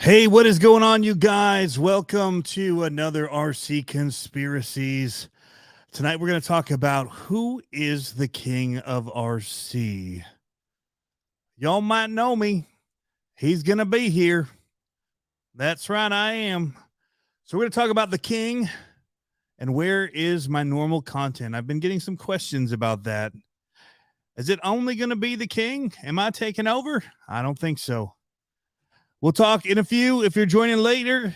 Hey, what is going on, you guys? Welcome to another RC Conspiracies. Tonight, we're going to talk about who is the king of RC. Y'all might know me. He's going to be here. That's right, I am. So, we're going to talk about the king and where is my normal content. I've been getting some questions about that. Is it only going to be the king? Am I taking over? I don't think so. We'll talk in a few. If you're joining later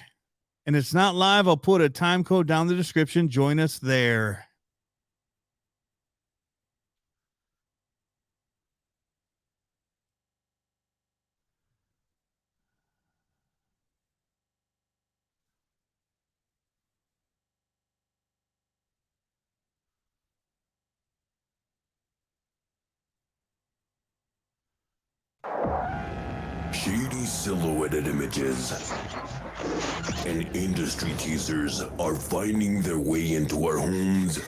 and it's not live, I'll put a time code down in the description. Join us there. Shady silhouetted images and industry teasers are finding their way into our homes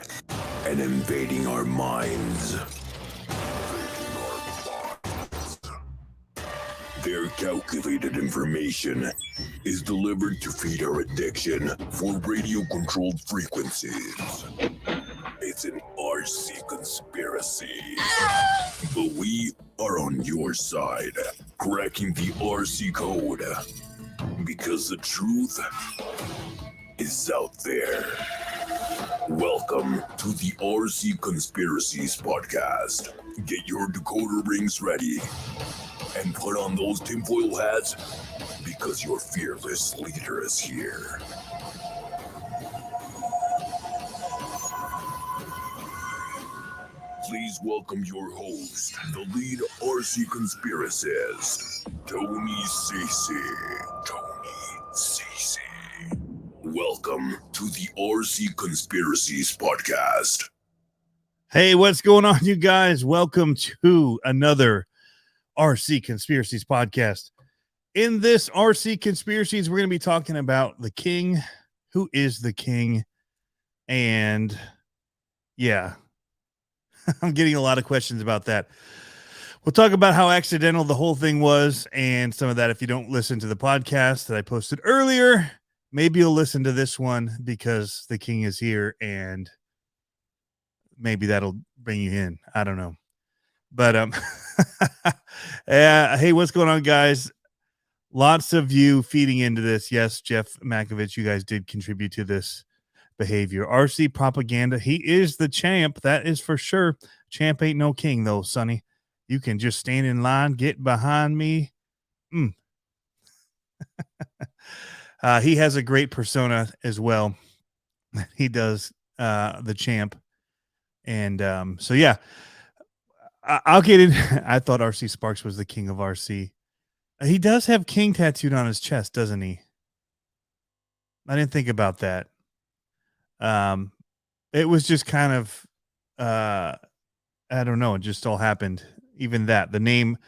and invading our minds. Their calculated information is delivered to feed our addiction for radio-controlled frequencies. It's an RC conspiracy. But we are on your side, cracking the RC code. Because the truth is out there. Welcome to the RC Conspiracies podcast. Get your decoder rings ready and put on those tinfoil hats because your fearless leader is here. Please welcome your host, the lead RC conspiracist, Tony Cece. Tony Cece. Welcome to the RC Conspiracies podcast. Hey, what's going on, you guys? Welcome to another RC Conspiracies podcast. In this RC Conspiracies, we're going to be talking about the king, who is the king, and yeah, I'm getting a lot of questions about that. We'll talk about how accidental the whole thing was and some of that. If you don't listen to the podcast that I posted earlier, maybe you'll listen to this one because the king is here and maybe that'll bring you in. I don't know. But hey, what's going on, guys? Lots of you feeding into this. Yes, Jeff Makovich, you guys did contribute to this behavior. RC propaganda. He is the champ. That is for sure. Champ ain't no king, though, Sonny. You can just stand in line, get behind me. He has a great persona as well. He does, the champ. And so, yeah, I'll get in. I thought RC Sparks was the king of RC. He does have king tattooed on his chest, doesn't he? I didn't think about that. It was just kind of, I don't know. It just all happened. Even that, the name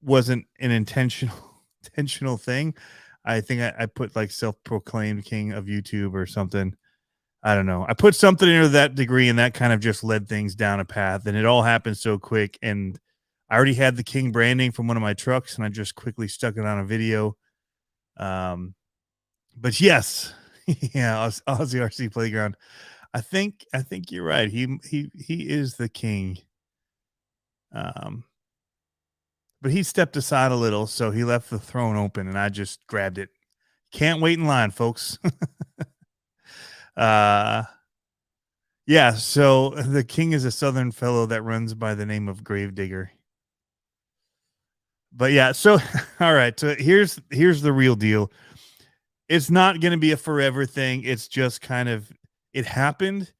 wasn't an intentional thing. I think I put like self-proclaimed king of YouTube or something. I don't know. I put something into that degree, and that kind of just led things down a path. And it all happened so quick. And I already had the king branding from one of my trucks, and I just quickly stuck it on a video. But yes, yeah, Aussie RC Playground. I think you're right. He is the king. But he stepped aside a little, so he left the throne open, and I just grabbed it. Can't wait in line, folks. Yeah, so the king is a southern fellow that runs by the name of Gravedigger. But yeah, so all right, so here's the real deal. It's not going to be a forever thing. It's just kind of, it happened.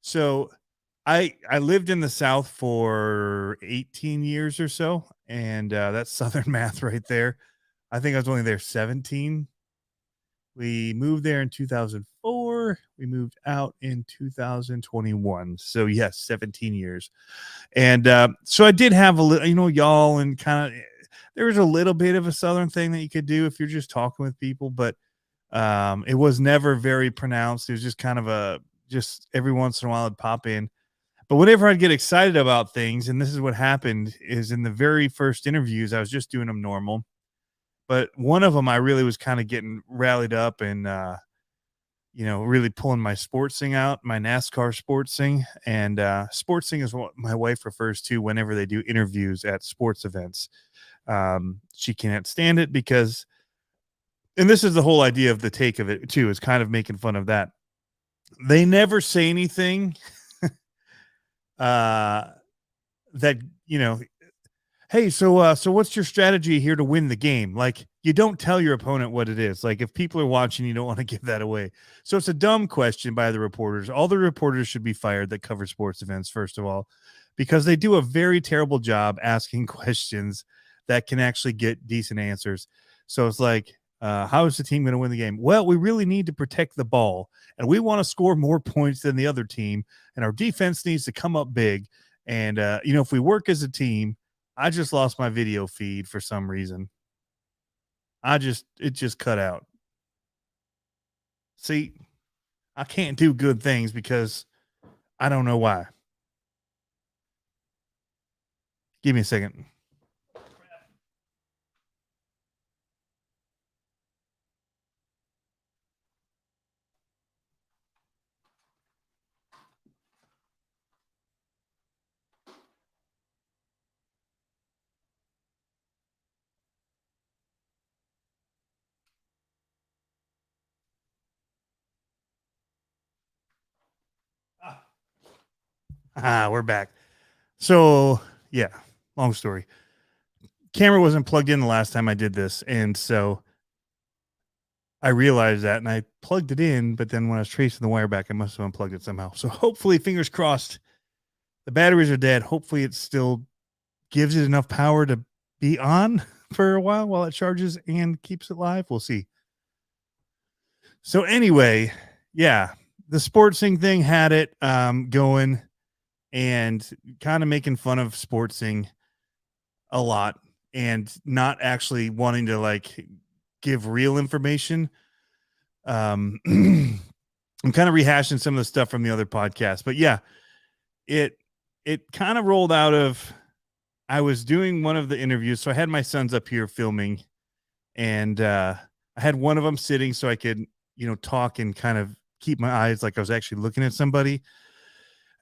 So I lived in the South for 18 years or so, and that's Southern math right there. I think I was only there 17. We moved there in 2004. We moved out in 2021. So yes, 17 years. And so I did have a little, y'all, and kind of, there was a little bit of a Southern thing that you could do if you're just talking with people, but it was never very pronounced. It was just kind of just every once in a while I'd pop in. But whenever I'd get excited about things, and this is what happened, is in the very first interviews, I was just doing them normal. but one of them I really was kind of getting rallied up and really pulling my sportsing out, my NASCAR sportsing. And sportsing is what my wife refers to whenever they do interviews at sports events. She can't stand it because, and this is the whole idea of the take of it too, is kind of making fun of that. They never say anything that, hey, so what's your strategy here to win the game? Like, you don't tell your opponent what it is. Like, if people are watching, you don't want to give that away. So it's a dumb question by the reporters. All the reporters should be fired that cover sports events, first of all, because they do a very terrible job asking questions that can actually get decent answers. So it's like, how is the team going to win the game? Well, we really need to protect the ball, and we want to score more points than the other team, and our defense needs to come up big. And, if we work as a team, I just lost my video feed for some reason. It just cut out. See, I can't do good things because I don't know why. Give me a second. We're back. So, yeah, long story. Camera wasn't plugged in the last time I did this, and so I realized that, and I plugged it in, but then when I was tracing the wire back, I must have unplugged it somehow. So hopefully, fingers crossed, the batteries are dead. Hopefully it still gives it enough power to be on for a while it charges and keeps it live. We'll see. So anyway, yeah, the sportsing thing had it going and kind of making fun of sportsing a lot and not actually wanting to like give real information. I'm kind of rehashing some of the stuff from the other podcast, but yeah, it kind of rolled out of, I was doing one of the interviews. So I had my sons up here filming, and I had one of them sitting so I could, talk and kind of keep my eyes like I was actually looking at somebody.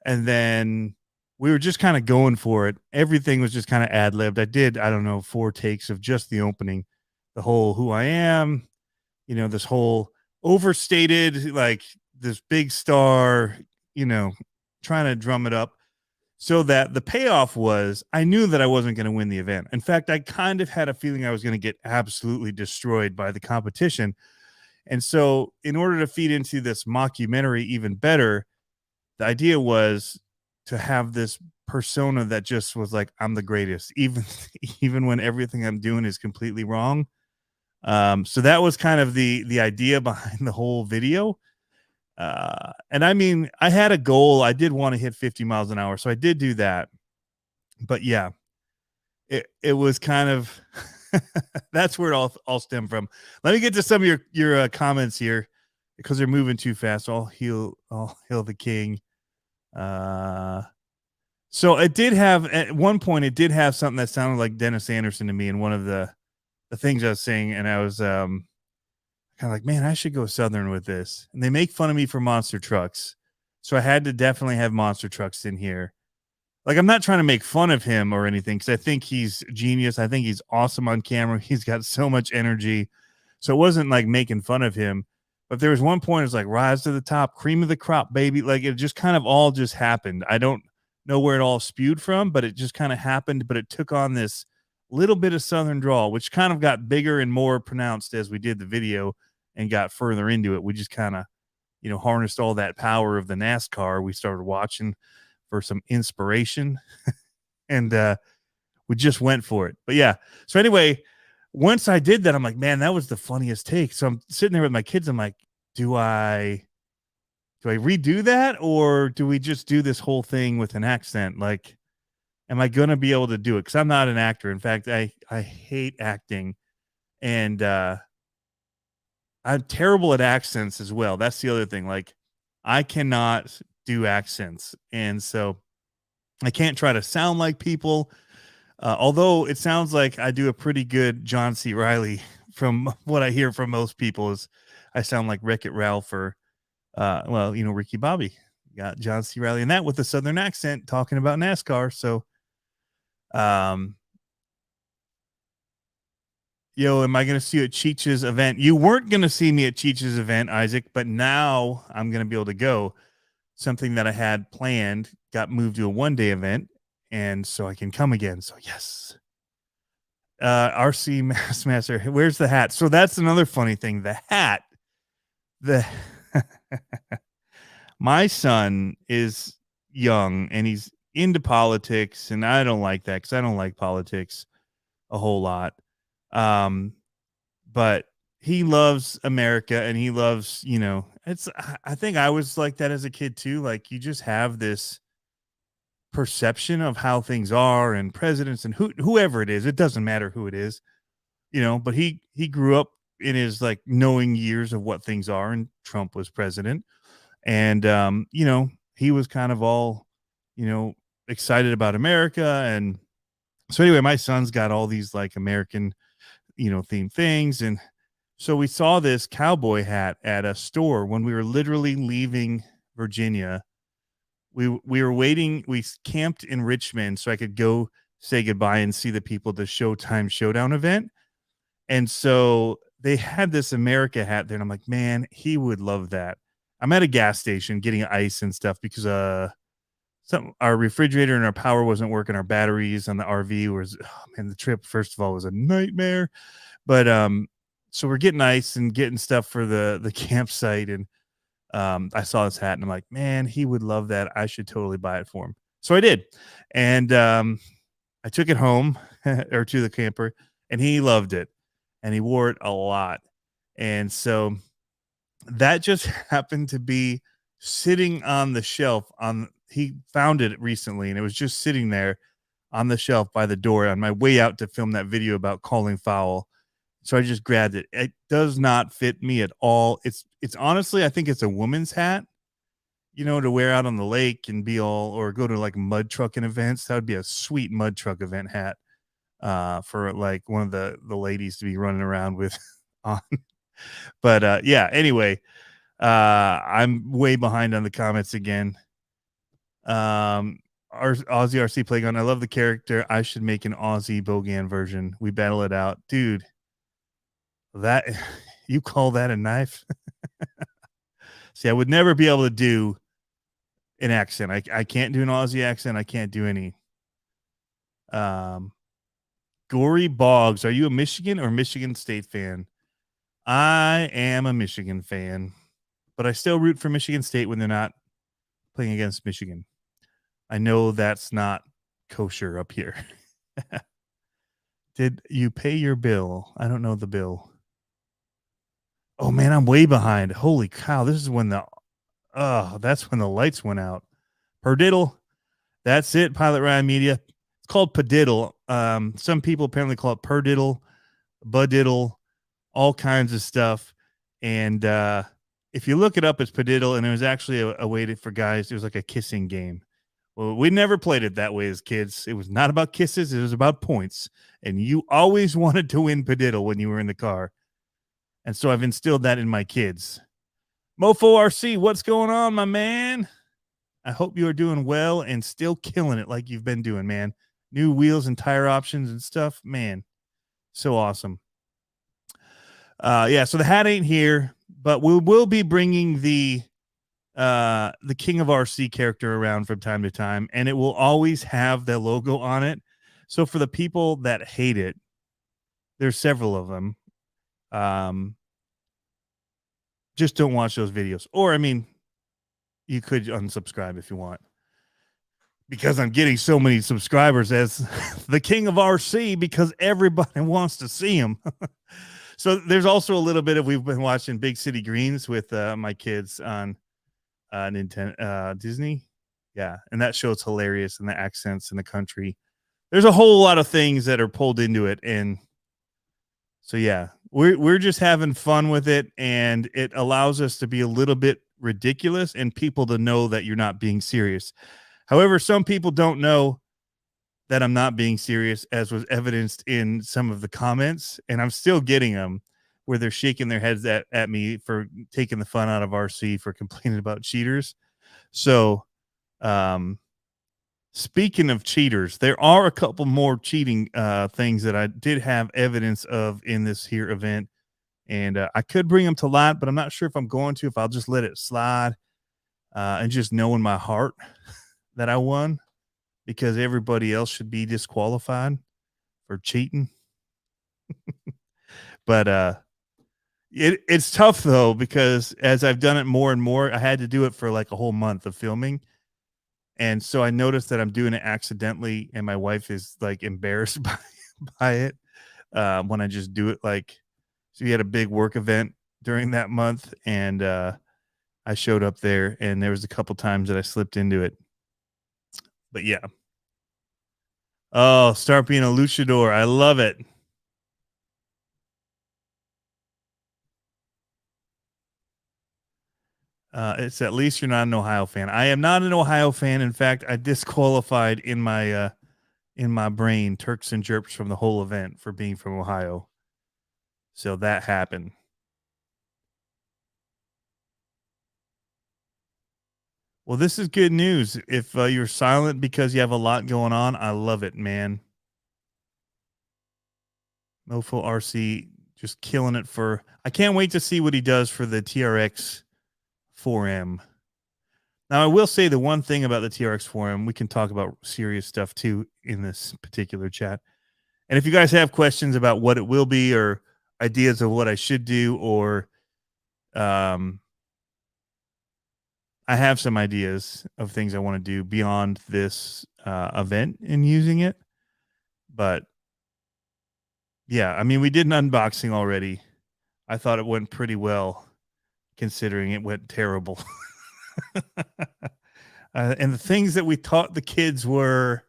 And then we were just kind of going for it. Everything was just kind of ad-libbed. I did, 4 takes of just the opening, the whole who I am, this whole overstated, like this big star, trying to drum it up so that the payoff was I knew that I wasn't going to win the event. In fact, I kind of had a feeling I was going to get absolutely destroyed by the competition. And so in order to feed into this mockumentary even better, the idea was to have this persona that just was like, I'm the greatest, even when everything I'm doing is completely wrong. So that was kind of the idea behind the whole video. And I mean, I had a goal. I did want to hit 50 miles an hour. So I did do that. But yeah, it was kind of, that's where it all stemmed from. Let me get to some of your comments here because they're moving too fast. I'll heal the king. So it did have, at one point, it did have something that sounded like Dennis Anderson to me in one of the things I was saying. And I was, kind of like, man, I should go Southern with this. And they make fun of me for monster trucks. So I had to definitely have monster trucks in here. Like, I'm not trying to make fun of him or anything, because I think he's genius. I think he's awesome on camera. He's got so much energy. So it wasn't like making fun of him. But there was one point, it was like rise to the top, cream of the crop, baby. Like, it just kind of all just happened. I don't know where it all spewed from, but it just kind of happened. But it took on this little bit of Southern drawl, which kind of got bigger and more pronounced as we did the video and got further into it. We just kind of, harnessed all that power of the NASCAR. We started watching for some inspiration and we just went for it. But yeah, so anyway, once I did that, I'm like, man, that was the funniest take. So I'm sitting there with my kids. I'm like, do I redo that, or do we just do this whole thing with an accent? Like, am I going to be able to do it? Because I'm not an actor. In fact, I hate acting, and I'm terrible at accents as well. That's the other thing. Like, I cannot do accents, and so I can't try to sound like people. Although it sounds like I do a pretty good John C. Reilly from what I hear from most people is I sound like Wreck-It Ralph or, well, you know, Ricky Bobby. Got John C. Reilly in that with a Southern accent talking about NASCAR. So, yo, am I going to see you at Cheech's event? You weren't going to see me at Cheech's event, Isaac, but now I'm going to be able to go. Something that I had planned got moved to a one-day event, and so I can come again. So yes. RC Master, where's the hat? So that's another funny thing. The hat, my son is young and he's into politics, and I don't like that because I don't like politics a whole lot. But he loves America and he loves, you know, I think I was like that as a kid too. Like, you just have this perception of how things are and presidents and whoever it is. It doesn't matter who it is, you know, but he grew up in his like knowing years of what things are, and Trump was president. And, you know, he was kind of all, you know, excited about America. And so anyway, my son's got all these like American, you know, themed things. And so we saw this cowboy hat at a store when we were literally leaving Virginia. We were waiting. We camped in Richmond so I could go say goodbye and see the people at the Showtime Showdown event. And so they had this America hat there. And I'm like, man, he would love that. I'm at a gas station getting ice and stuff because our refrigerator and our power wasn't working. Our batteries on the RV was, oh man, the trip, first of all, was a nightmare. But so we're getting ice and getting stuff for the campsite. And I saw this hat and I'm like, man, he would love that. I should totally buy it for him. So I did. And I took it home or to the camper, and he loved it. And he wore it a lot. And so that just happened to be sitting on the shelf he found it recently, and it was just sitting there on the shelf by the door on my way out to film that video about calling foul. So I just grabbed it. It does not fit me at all. It's honestly, I think it's a woman's hat, you know, to wear out on the lake and be all, or go to like mud trucking events. That would be a sweet mud truck event hat for like one of the ladies to be running around with on. But yeah, anyway, I'm way behind on the comments again. Aussie RC Playground, I love the character. I should make an Aussie Bogan version. We battle it out, dude. That, you call that a knife? See, I would never be able to do an accent. I can't do an Aussie accent. I can't do any. Gory Boggs, are you a Michigan or Michigan State fan? I am a Michigan fan, but I still root for Michigan State when they're not playing against Michigan. I know that's not kosher up here. Did you pay your bill? I don't know the bill. Oh man, I'm way behind. Holy cow. This is when that's when the lights went out. Perdiddle. That's it, Pilot Ryan Media. It's called Padiddle. Some people apparently call it Perdiddle, Budiddle, all kinds of stuff. And if you look it up, it's Padiddle, and it was actually a way for guys. It was like a kissing game. Well, we never played it that way as kids. It was not about kisses. It was about points. And you always wanted to win Padiddle when you were in the car. And so I've instilled that in my kids. Mofo RC, what's going on, my man? I hope you are doing well and still killing it like you've been doing, man. New wheels and tire options and stuff. Man, so awesome. Yeah, so the hat ain't here, but we will be bringing the King of RC character around from time to time, and it will always have the logo on it. So for the people that hate it, there's several of them. Just don't watch those videos. Or, I mean, you could unsubscribe if you want, because I'm getting so many subscribers as the King of RC because everybody wants to see him. So there's also a little bit of, we've been watching Big City Greens with my kids on Nintendo, Disney. Yeah. And that show's hilarious, and the accents and the country. There's a whole lot of things that are pulled into it. And so, yeah, we're just having fun with it, and it allows us to be a little bit ridiculous and people to know that you're not being serious. However, some people don't know that I'm not being serious, as was evidenced in some of the comments, and I'm still getting them where they're shaking their heads at me for taking the fun out of RC for complaining about cheaters. So, speaking of cheaters, there are a couple more cheating things that I did have evidence of in this here event, and I could bring them to light, but I'm not sure if I'm going to, if I'll just let it slide and just know in my heart that I won, because everybody else should be disqualified for cheating. But it's tough though, because as I've done it more and more, I had to do it for like a whole month of filming. And so I noticed that I'm doing it accidentally, and my wife is like embarrassed by it when I just do it. Like, so we had a big work event during that month, and I showed up there, and there was a couple times that I slipped into it. But yeah. Oh, start being a luchador. I love it. It's at least you're not an Ohio fan. I am not an Ohio fan. In fact, I disqualified in my brain Turks and Jerks from the whole event for being from Ohio. So that happened. Well, this is good news. If you're silent because you have a lot going on, I love it, man. Mofo RC just killing it for. I can't wait to see what he does for the TRX-4M. Now, I will say the one thing about the TRX-4M, we can talk about serious stuff too in this particular chat. And if you guys have questions about what it will be, or ideas of what I should do, or I have some ideas of things I want to do beyond this event and using it. But yeah, I mean, we did an unboxing already. I thought it went pretty well, considering it went terrible. And the things that we taught the kids were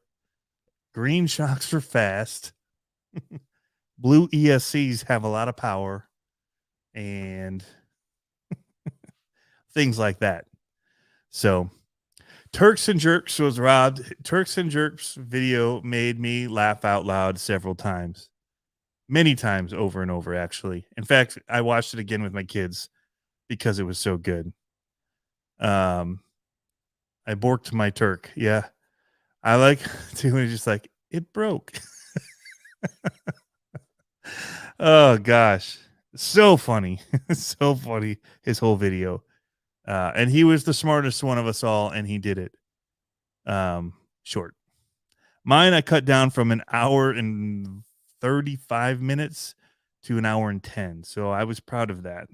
green shocks are fast, blue ESCs have a lot of power, and things like that. So Turks and Jerks was robbed. Turks and Jerks video made me laugh out loud several times. Many times, over and over, actually. In fact, I watched it again with my kids because it was so good. I borked my Turk. Yeah. I like to just like, it broke. Oh, gosh. So funny. So funny, his whole video. And he was the smartest one of us all, and he did it short. Mine, I cut down from an hour and 35 minutes to an hour and 10. So I was proud of that.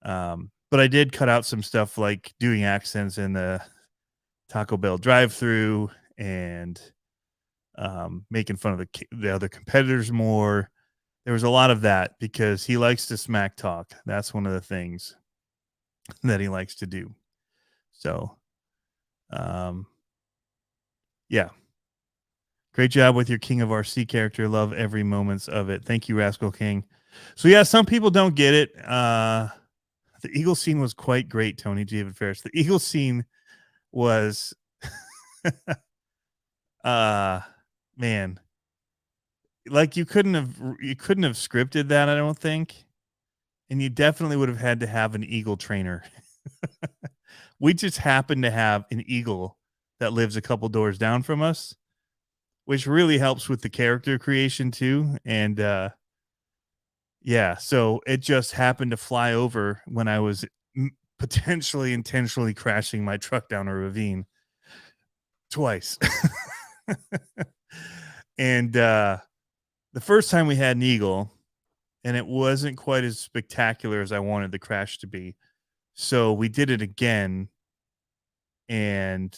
But I did cut out some stuff like doing accents in the Taco Bell drive-through, and making fun of the other competitors more. There was a lot of that because he likes to smack talk. That's one of the things that he likes to do. So, yeah. Great job with your King of RC character. Love every moments of it. Thank you, Rascal King. So yeah, some people don't get it. The Eagle scene was quite great, Tony David Ferris. The Eagle scene was man, like you couldn't have scripted that, I don't think. And you definitely would have had to have an eagle trainer. We just happen to have an eagle that lives a couple doors down from us, which really helps with the character creation too. And yeah, so it just happened to fly over when I was potentially intentionally crashing my truck down a ravine twice. And the first time we had an eagle, and it wasn't quite as spectacular as I wanted the crash to be. So we did it again. And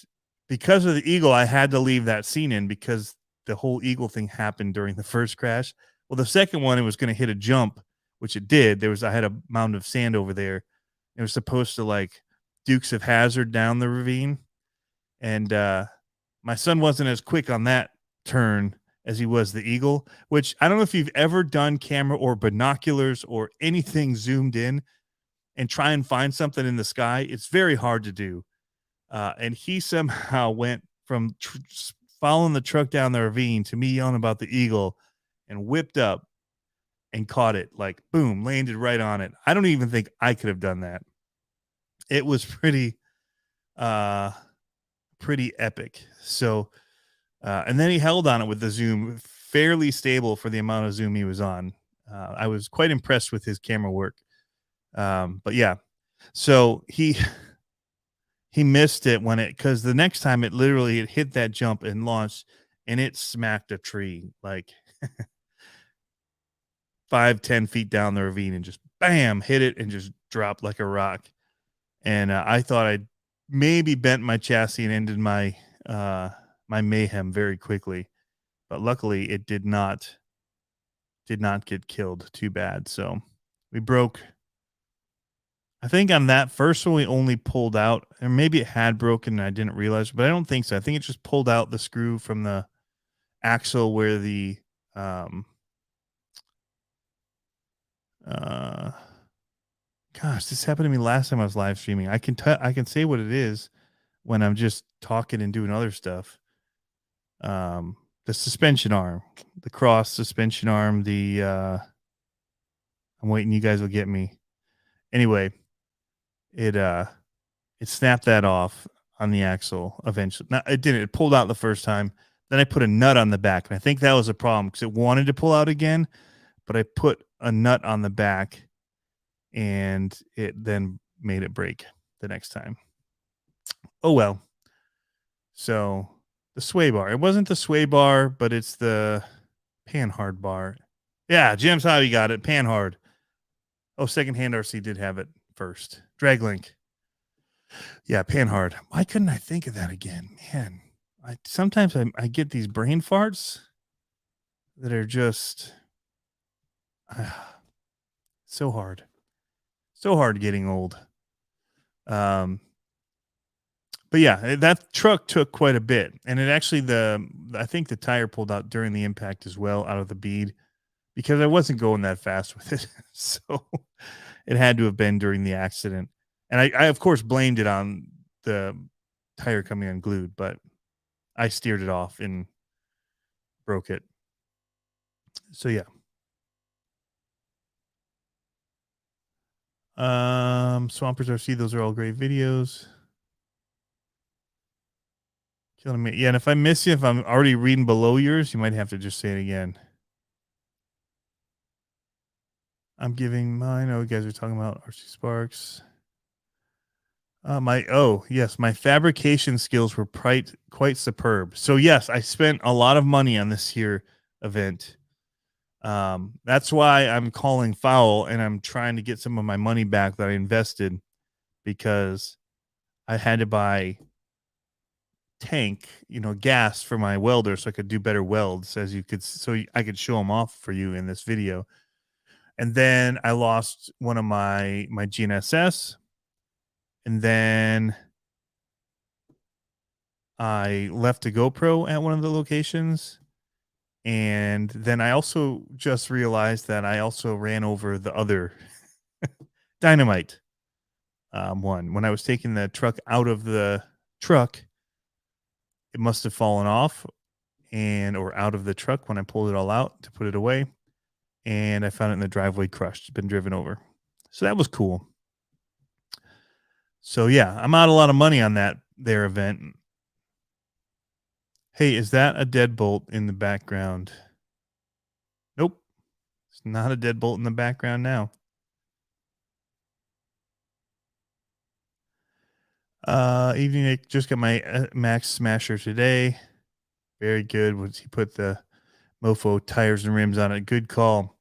because of the eagle, I had to leave that scene in because the whole eagle thing happened during the first crash. Well, the second one, it was going to hit a jump, which it did. I had a mound of sand over there. It was supposed to like Dukes of Hazzard down the ravine. And my son wasn't as quick on that turn as he was the eagle, which I don't know if you've ever done camera or binoculars or anything zoomed in and try and find something in the sky. It's very hard to do. And he somehow went from following the truck down the ravine to me yelling about the eagle, and whipped up and caught it, like boom, landed right on it. I don't even think I could have done that. It was pretty epic. So and then he held on it with the zoom fairly stable for the amount of zoom he was on. I was quite impressed with his camera work. But yeah, so he missed it when it, because the next time it literally it hit that jump and launched, and it smacked a tree like 5-10 feet down the ravine, and just bam, hit it and just dropped like a rock. And I thought I'd maybe bent my chassis and ended my my mayhem very quickly, but luckily it did not get killed too bad. So we broke, I think on that first one we only pulled out, or maybe it had broken and I didn't realize, but I don't think so. I think it just pulled out the screw from the axle where the gosh, this happened to me last time I was live streaming. I can say what it is when I'm just talking and doing other stuff. The suspension arm, the cross suspension arm, the I'm waiting, you guys will get me. Anyway, it snapped that off on the axle eventually. Now, it didn't. It pulled out the first time. Then I put a nut on the back, and I think that was a problem because it wanted to pull out again, but I put a nut on the back, and it then made it break the next time. Oh well. So the sway bar. It wasn't the sway bar, but it's the Panhard bar. Yeah, Jim's how you got it. Panhard. Oh, Secondhand RC did have it first. Draglink. Yeah, Panhard. Why couldn't I think of that again? Man, sometimes I get these brain farts that are just so hard. So hard getting old. But yeah, that truck took quite a bit, and it actually I think the tire pulled out during the impact as well, out of the bead, because I wasn't going that fast with it. So it had to have been during the accident. And I of course blamed it on the tire coming unglued, but I steered it off and broke it. So yeah. Swampers RC, those are all great videos. Killing me. Yeah, and if I miss you, if I'm already reading below yours, you might have to just say it again. I'm giving mine. Oh, you guys are talking about RC Sparks. My fabrication skills were quite superb. So yes, I spent a lot of money on this here event. That's why I'm calling foul, and I'm trying to get some of my money back that I invested, because I had to buy gas for my welder so I could do better welds, so I could show them off for you in this video. And then I lost one of my GNSS, and then I left a GoPro at one of the locations, and then I also just realized that I also ran over the other dynamite one. When I was taking the truck out of the truck, it must have fallen off or out of the truck when I pulled it all out to put it away. And I found it in the driveway crushed. It's been driven over. So that was cool. So yeah, I'm out a lot of money on their event. Hey, is that a deadbolt in the background? Nope. It's not a deadbolt in the background now. Evening, I just got my Max Smasher today. Very good. He put the Mofo tires and rims on it. Good call.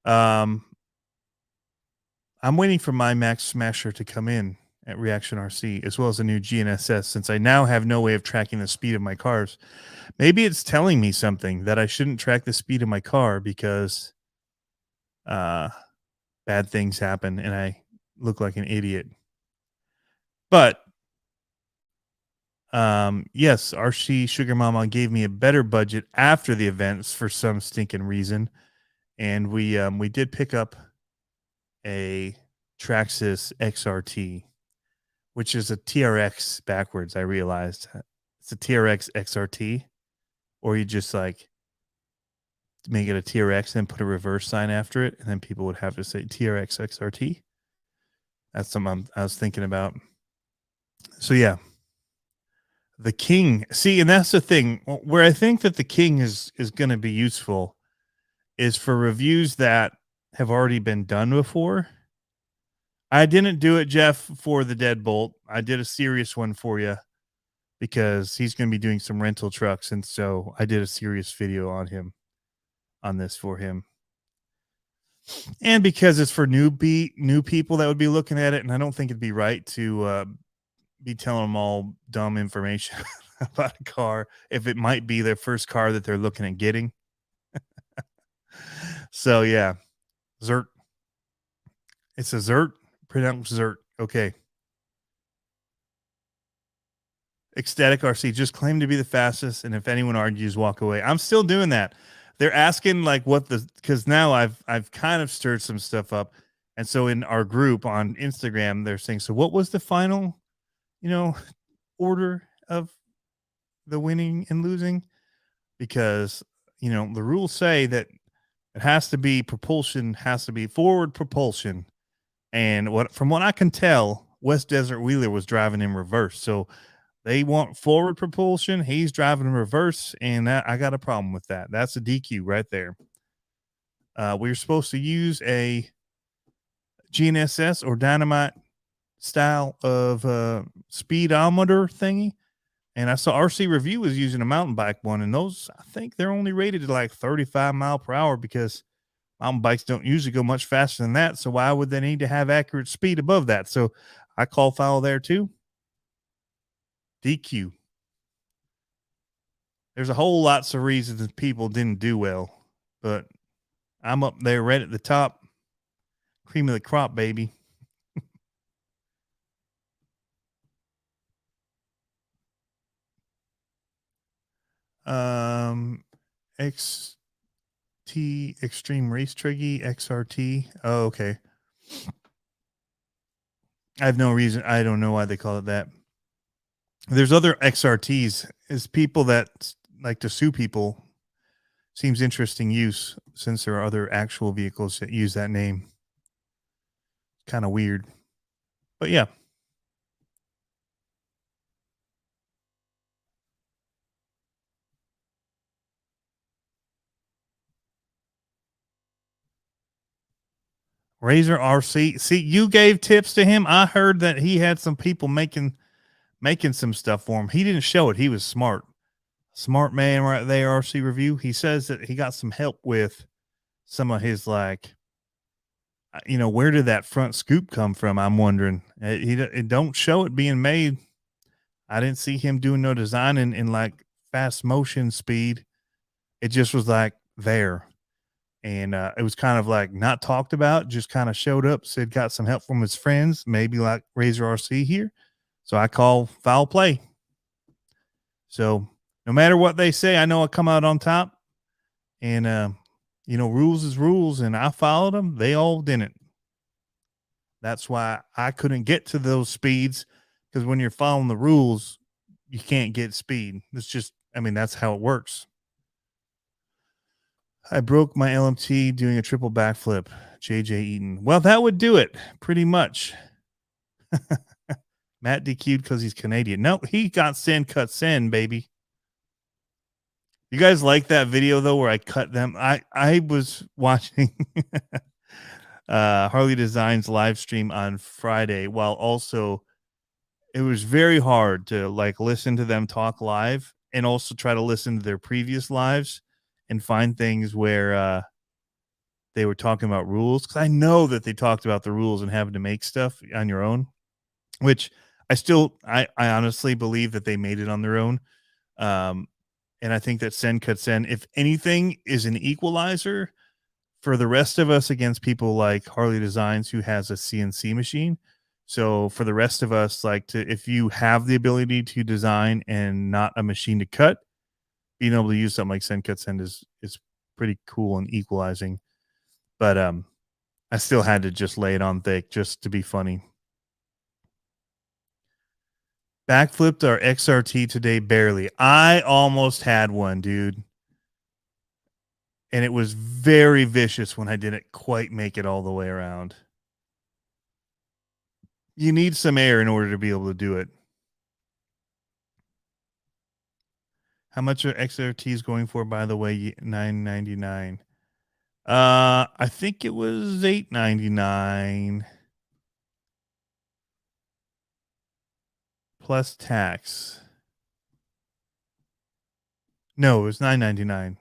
I'm waiting for my Max Smasher to come in at Reaction RC, as well as a new GNSS, since I now have no way of tracking the speed of my cars. Maybe it's telling me something, that I shouldn't track the speed of my car because bad things happen and I look like an idiot. But yes, RC Sugar Mama gave me a better budget after the events for some stinking reason, and we did pick up a Traxxas XRT, which is a TRX backwards. I realized it's a TRX XRT, or you just like make it a TRX and put a reverse sign after it, and then people would have to say TRX XRT. That's something I was thinking about. So yeah, the King. See, and that's the thing where I think that the King is going to be useful is for reviews that have already been done before. I didn't do it, Jeff, for the Deadbolt. I did a serious one for you because he's going to be doing some rental trucks, and so I did a serious video on this for him. And because it's for new people that would be looking at it, and I don't think it'd be right to be telling them all dumb information about a car if it might be their first car that they're looking at getting. So yeah, Zert. It's a Zert, pronounced Zert. Okay. Ecstatic RC just claimed to be the fastest, and if anyone argues, walk away. I'm still doing that. They're asking like what the because now I've kind of stirred some stuff up, and so in our group on Instagram, they're saying, so what was the final, order of the winning and losing? Because the rules say that it has to be propulsion, has to be forward propulsion, and from what I can tell, West Desert Wheeler was driving in reverse, so they want forward propulsion. He's driving in reverse, and I got a problem with that. That's a DQ right there. We were supposed to use a GNSS or dynamite style of speedometer thingy, and I saw RC Review was using a mountain bike one, and those, I think they're only rated to like 35 mile per hour because mountain bikes don't usually go much faster than that. So why would they need to have accurate speed above that? So I call foul there too. DQ. There's a whole lots of reasons that people didn't do well, but I'm up there right at the top. Cream of the crop, baby. XT Extreme Race Triggy XRT. Oh, okay. I have no reason. I don't know why they call it that. There's other XRTs. Is people that like to sue people. Seems interesting use since there are other actual vehicles that use that name. Kind of weird, but yeah. Razor RC. See, you gave tips to him. I heard that he had some people making some stuff for him. He didn't show it. He was smart. Smart man right there, RC Review. He says that he got some help with some of his like, where did that front scoop come from? I'm wondering. It don't show it being made. I didn't see him doing no design in like fast motion speed. It just was like there. And it was kind of like not talked about, just kind of showed up, said got some help from his friends, maybe like Razor RC here. So I call foul play. So no matter what they say, I know I come out on top. And, rules is rules, and I followed them. They all didn't. That's why I couldn't get to those speeds, because when you're following the rules, you can't get speed. It's just, that's how it works. I broke my LMT doing a triple backflip. JJ Eaton. Well, that would do it pretty much. Matt DQ'd because he's Canadian. No, he got send cut send, baby. You guys like that video though, where I cut them? I was watching Harley Designs live stream on Friday, while also it was very hard to like listen to them talk live and also try to listen to their previous lives and find things where they were talking about rules, because I know that they talked about the rules and having to make stuff on your own, which I honestly believe that they made it on their own. And I think that send cut send, if anything, is an equalizer for the rest of us against people like Harley Designs, who has a CNC machine. So for the rest of us, if you have the ability to design and not a machine to cut, being able to use something like send cut send is pretty cool and equalizing. But I still had to just lay it on thick just to be funny. Backflipped our XRT today barely. I almost had one, dude. And it was very vicious when I didn't quite make it all the way around. You need some air in order to be able to do it. How much are XRTs going for, by the way? $9.99. I think it was $8.99 plus tax. No, it was $9.99.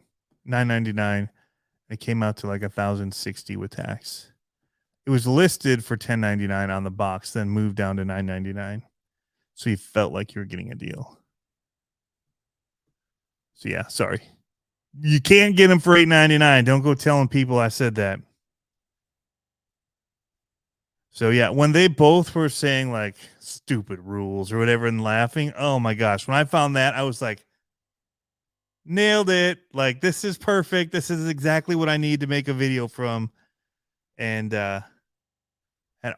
$9.99. It came out to like $1,060 with tax. It was listed for $10.99 on the box, then moved down to $9.99. So you felt like you were getting a deal. So yeah, sorry. You can't get them for $8.99. Don't go telling people I said that. So yeah, when they both were saying like stupid rules or whatever and laughing, oh my gosh, when I found that, I was like, nailed it. Like, this is perfect. This is exactly what I need to make a video from. And at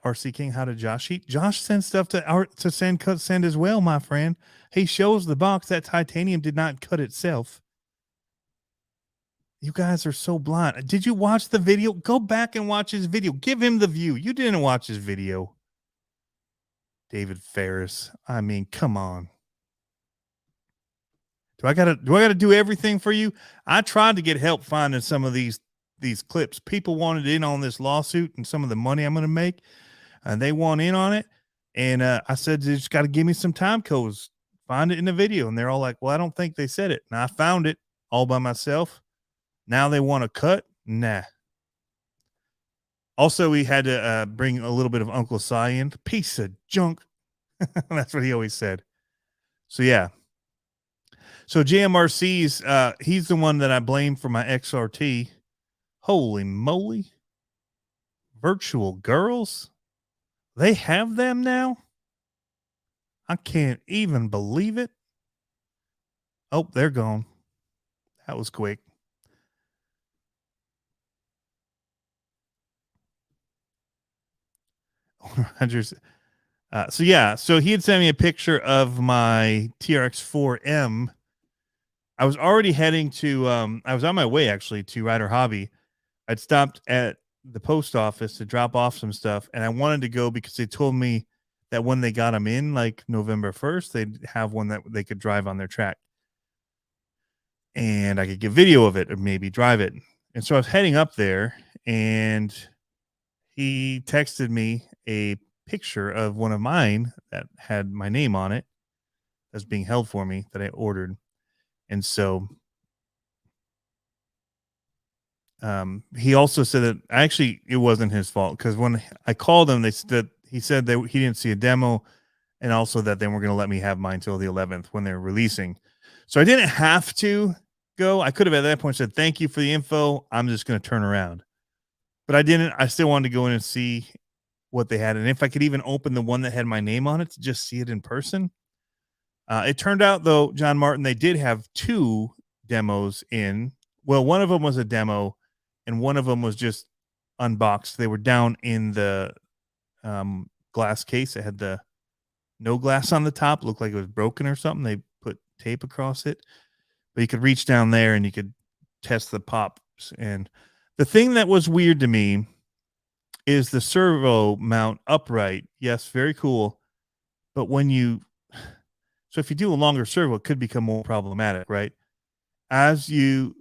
RC King, how did Josh eat? Josh sends stuff to send as well, my friend. He shows the box that titanium did not cut itself. You guys are so blind. Did you watch the video? Go back and watch his video. Give him the view. You didn't watch his video. David Ferris. I mean, come on. Do I gotta do everything for you? I tried to get help finding some of these clips. People wanted in on this lawsuit and some of the money I'm gonna make, and they want in on it. And I said, you just got to give me some time codes. Find it in the video. And they're all like, well, I don't think they said it. And I found it all by myself. Now they want to cut? Nah. Also, we had to bring a little bit of Uncle Si in. Piece of junk. That's what he always said. So, yeah. So, JMRC's, he's the one that I blame for my XRT. Holy moly. Virtual girls? They have them now? I can't even believe it. Oh, they're gone. That was quick. Rogers. So yeah, so he had sent me a picture of my TRX-4M. I was already heading to, I was on my way actually to Rider Hobby. I'd stopped at the post office to drop off some stuff, and I wanted to go because they told me that when they got them in, like November 1st, they'd have one that they could drive on their track. And I could get video of it or maybe drive it. And so I was heading up there, and he texted me a picture of one of mine that had my name on it that's being held for me that I ordered. And so he also said that actually it wasn't his fault, because when I called him, he said that he didn't see a demo, and also that they weren't going to let me have mine till the 11th when they're releasing. So I didn't have to go. I could have at that point said, thank you for the info. I'm just going to turn around. But I didn't. I still wanted to go in and see what they had. And if I could even open the one that had my name on it to just see it in person. It turned out, though, John Martin, they did have two demos in. Well, one of them was a demo, and one of them was just unboxed. They were down in the glass case. It had the no glass on the top. Looked like it was broken or something. They put tape across it. But you could reach down there and you could test the pops. And the thing that was weird to me is the servo mount upright. Yes, very cool. But when so if you do a longer servo, it could become more problematic, right? As you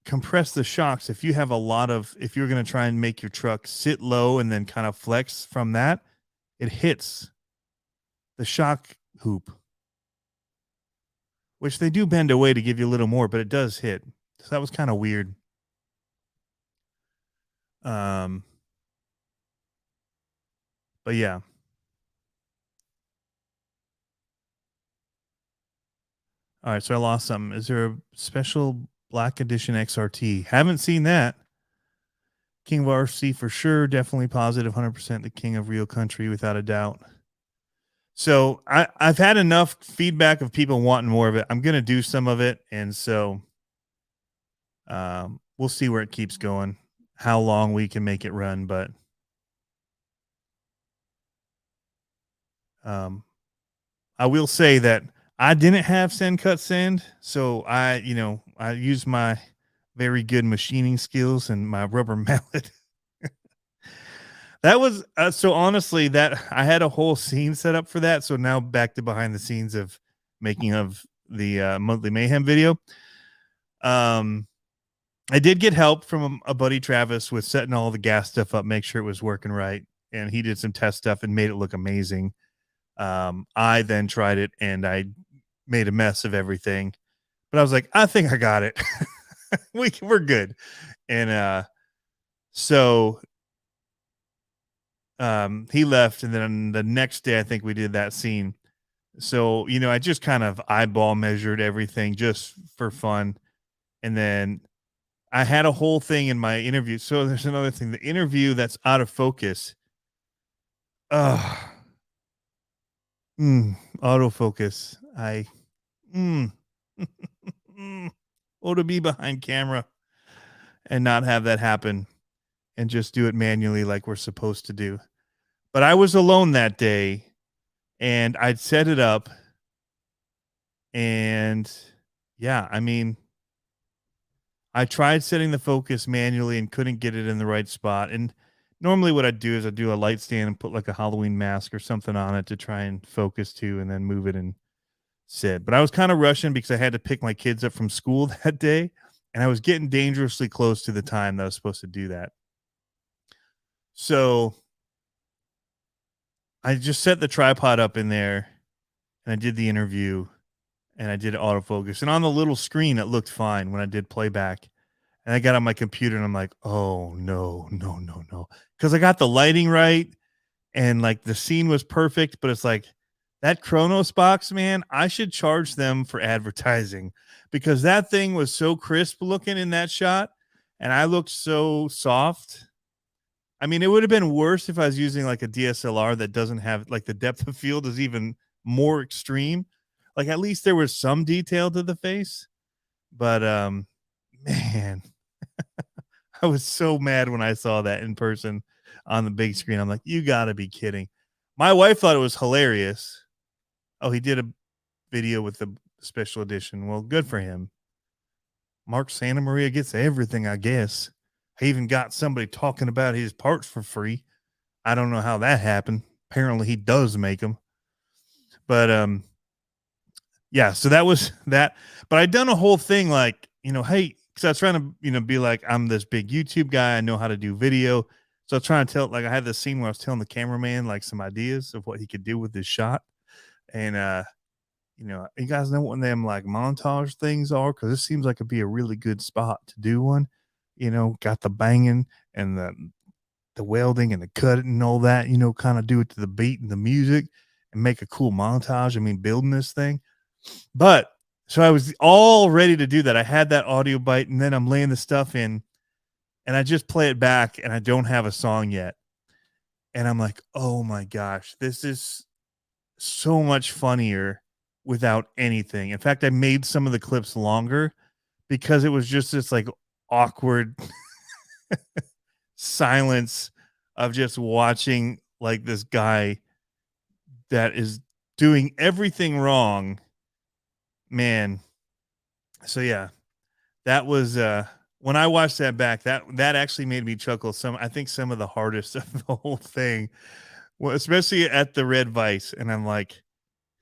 compress the shocks, if you're going to try and make your truck sit low and then kind of flex from that, it hits the shock hoop, which they do bend away to give you a little more, but it does hit. So that was kind of weird. But yeah. All right, so I lost something. Is there a special Black Edition XRT? Haven't seen that. King of RC for sure. Definitely positive. 100% the king of real country, without a doubt. So I've had enough feedback of people wanting more of it. I'm going to do some of it. And so we'll see where it keeps going, how long we can make it run. But I will say that I didn't have send cut send, so I used my very good machining skills and my rubber mallet. That was so honestly that I had a whole scene set up for that. So now back to behind the scenes of making of the monthly mayhem video. I did get help from a buddy Travis with setting all the gas stuff up, make sure it was working right, and he did some test stuff and made it look amazing. I then tried it and I made a mess of everything, but I was like, I think I got it. We're good. And so he left, and then the next day I think we did that scene. So, I just kind of eyeball measured everything just for fun. And then I had a whole thing in my interview. So there's another thing, the interview that's out of focus. Autofocus. Oh, to be behind camera and not have that happen and just do it manually like we're supposed to do. But I was alone that day and I'd set it up. And yeah, I mean, I tried setting the focus manually and couldn't get it in the right spot. And normally what I'd do is I'd do a light stand and put like a Halloween mask or something on it to try and focus to, and then move it and sit. But I was kind of rushing because I had to pick my kids up from school that day. And I was getting dangerously close to the time that I was supposed to do that. So I just set the tripod up in there and I did the interview and I did autofocus. And on the little screen, it looked fine when I did playback. And I got on my computer and I'm like, oh, no. Because I got the lighting right and like the scene was perfect. But it's like that Kronos box, man, I should charge them for advertising because that thing was so crisp looking in that shot. And I looked so soft. I mean, it would have been worse if I was using like a DSLR that doesn't have like the depth of field is even more extreme. Like at least there was some detail to the face. But man, I was so mad when I saw that in person on the big screen. I'm like, you gotta be kidding. My wife thought it was hilarious. Oh, he did a video with the special edition. Well, good for him. Mark Santa Maria gets everything, I guess. He even got somebody talking about his parts for free. I don't know how that happened. Apparently he does make them. But yeah, so that was that. But I'd done a whole thing like, hey, because I was trying to, be like, I'm this big YouTube guy. I know how to do video. So I was trying to tell, like, I had this scene where I was telling the cameraman like some ideas of what he could do with this shot. And you guys know what them like montage things are, because this seems like it'd be a really good spot to do one. Got the banging and the welding and the cutting and all that, kind of do it to the beat and the music and make a cool montage. I mean, building this thing. But so I was all ready to do that. I had that audio bite and then I'm laying the stuff in and I just play it back and I don't have a song yet. And I'm like, oh my gosh, this is so much funnier without anything. In fact, I made some of the clips longer because it was just this like awkward silence of just watching like this guy that is doing everything wrong, man. So yeah, that was when I watched that back, that actually made me chuckle. I think some of the hardest of the whole thing, well, especially at the red vice. And I'm like,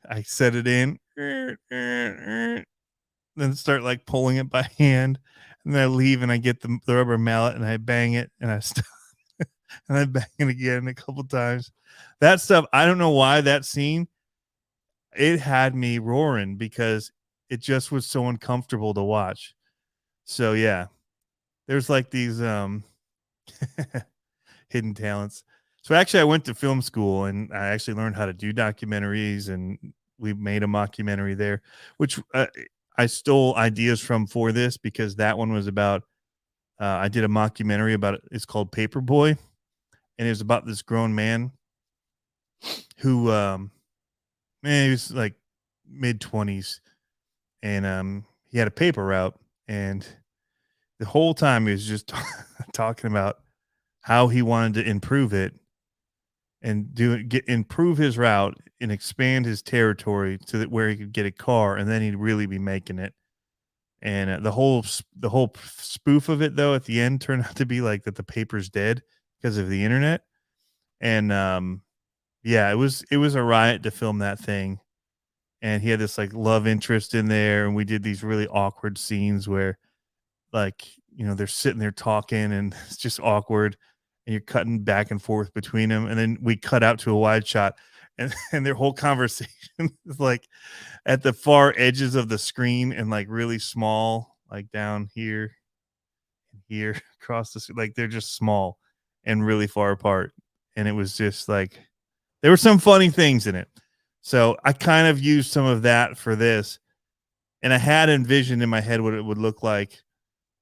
I set it in, then start like pulling it by hand, and then I leave and I get the rubber mallet and I bang it and I stop and I bang it again a couple times. That stuff, I don't know why that scene, it had me roaring because it just was so uncomfortable to watch. So yeah, there's like these hidden talents. So actually I went to film school and I actually learned how to do documentaries, and we made a mockumentary there, which I stole ideas from for this because that one was about, I did a mockumentary about, it's called Paperboy, and it was about this grown man who, man, he was like mid-20s, and he had a paper route, and the whole time he was just talking about how he wanted to improve it and improve his route and expand his territory to where he could get a car, and then he'd really be making it. And the whole spoof of it, though, at the end turned out to be like that the paper's dead because of the internet. And yeah, it was a riot to film that thing. And he had this like love interest in there, and we did these really awkward scenes where, like, you know, they're sitting there talking, and it's just awkward, and you're cutting back and forth between them, and then we cut out to a wide shot, and and their whole conversation is like at the far edges of the screen and like really small, like down here, here across the like they're just small and really far apart, and it was just like there were some funny things in it. So I kind of used some of that for this, and I had envisioned in my head what it would look like.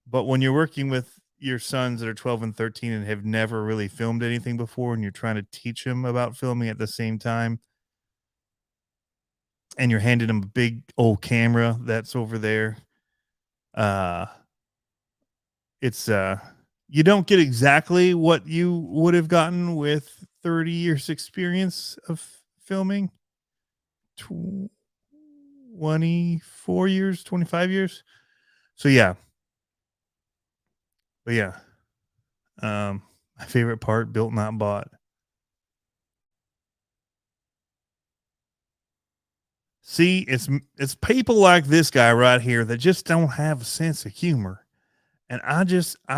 But when you're working with your sons that are 12 and 13 and have never really filmed anything before, and you're trying to teach them about filming at the same time, and you're handing them a big old camera that's over there, it's you don't get exactly what you would have gotten with 30 years experience of filming, 24 years, 25 years. So yeah. But yeah. My favorite part, built not bought. See, it's people like this guy right here that just don't have a sense of humor. And I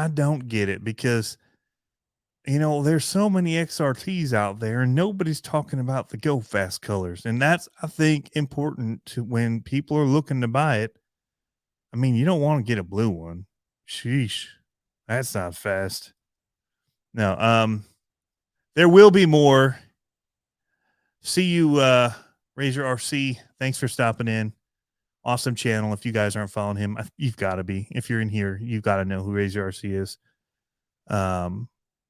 don't get it, because you know, there's so many XRTs out there and nobody's talking about the go fast colors. And that's, I think, important to when people are looking to buy it. I mean, you don't want to get a blue one. Sheesh. That's not fast. No, there will be more. See you, Razor RC. Thanks for stopping in. Awesome channel. If you guys aren't following him, you've got to be. If you're in here, you've got to know who Razor RC is.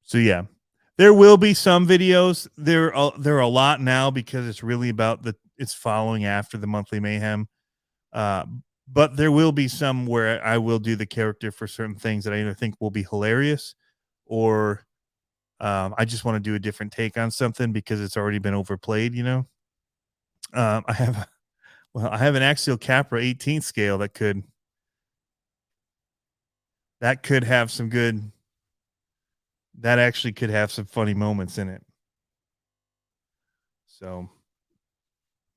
So yeah, there will be some videos. There are a lot now because it's really about it's following after the monthly mayhem. But there will be some where I will do the character for certain things that I either think will be hilarious, or I just want to do a different take on something because it's already been overplayed, you know. I have an Axial Capra 18th scale that could have some good, that actually could have some funny moments in it. So,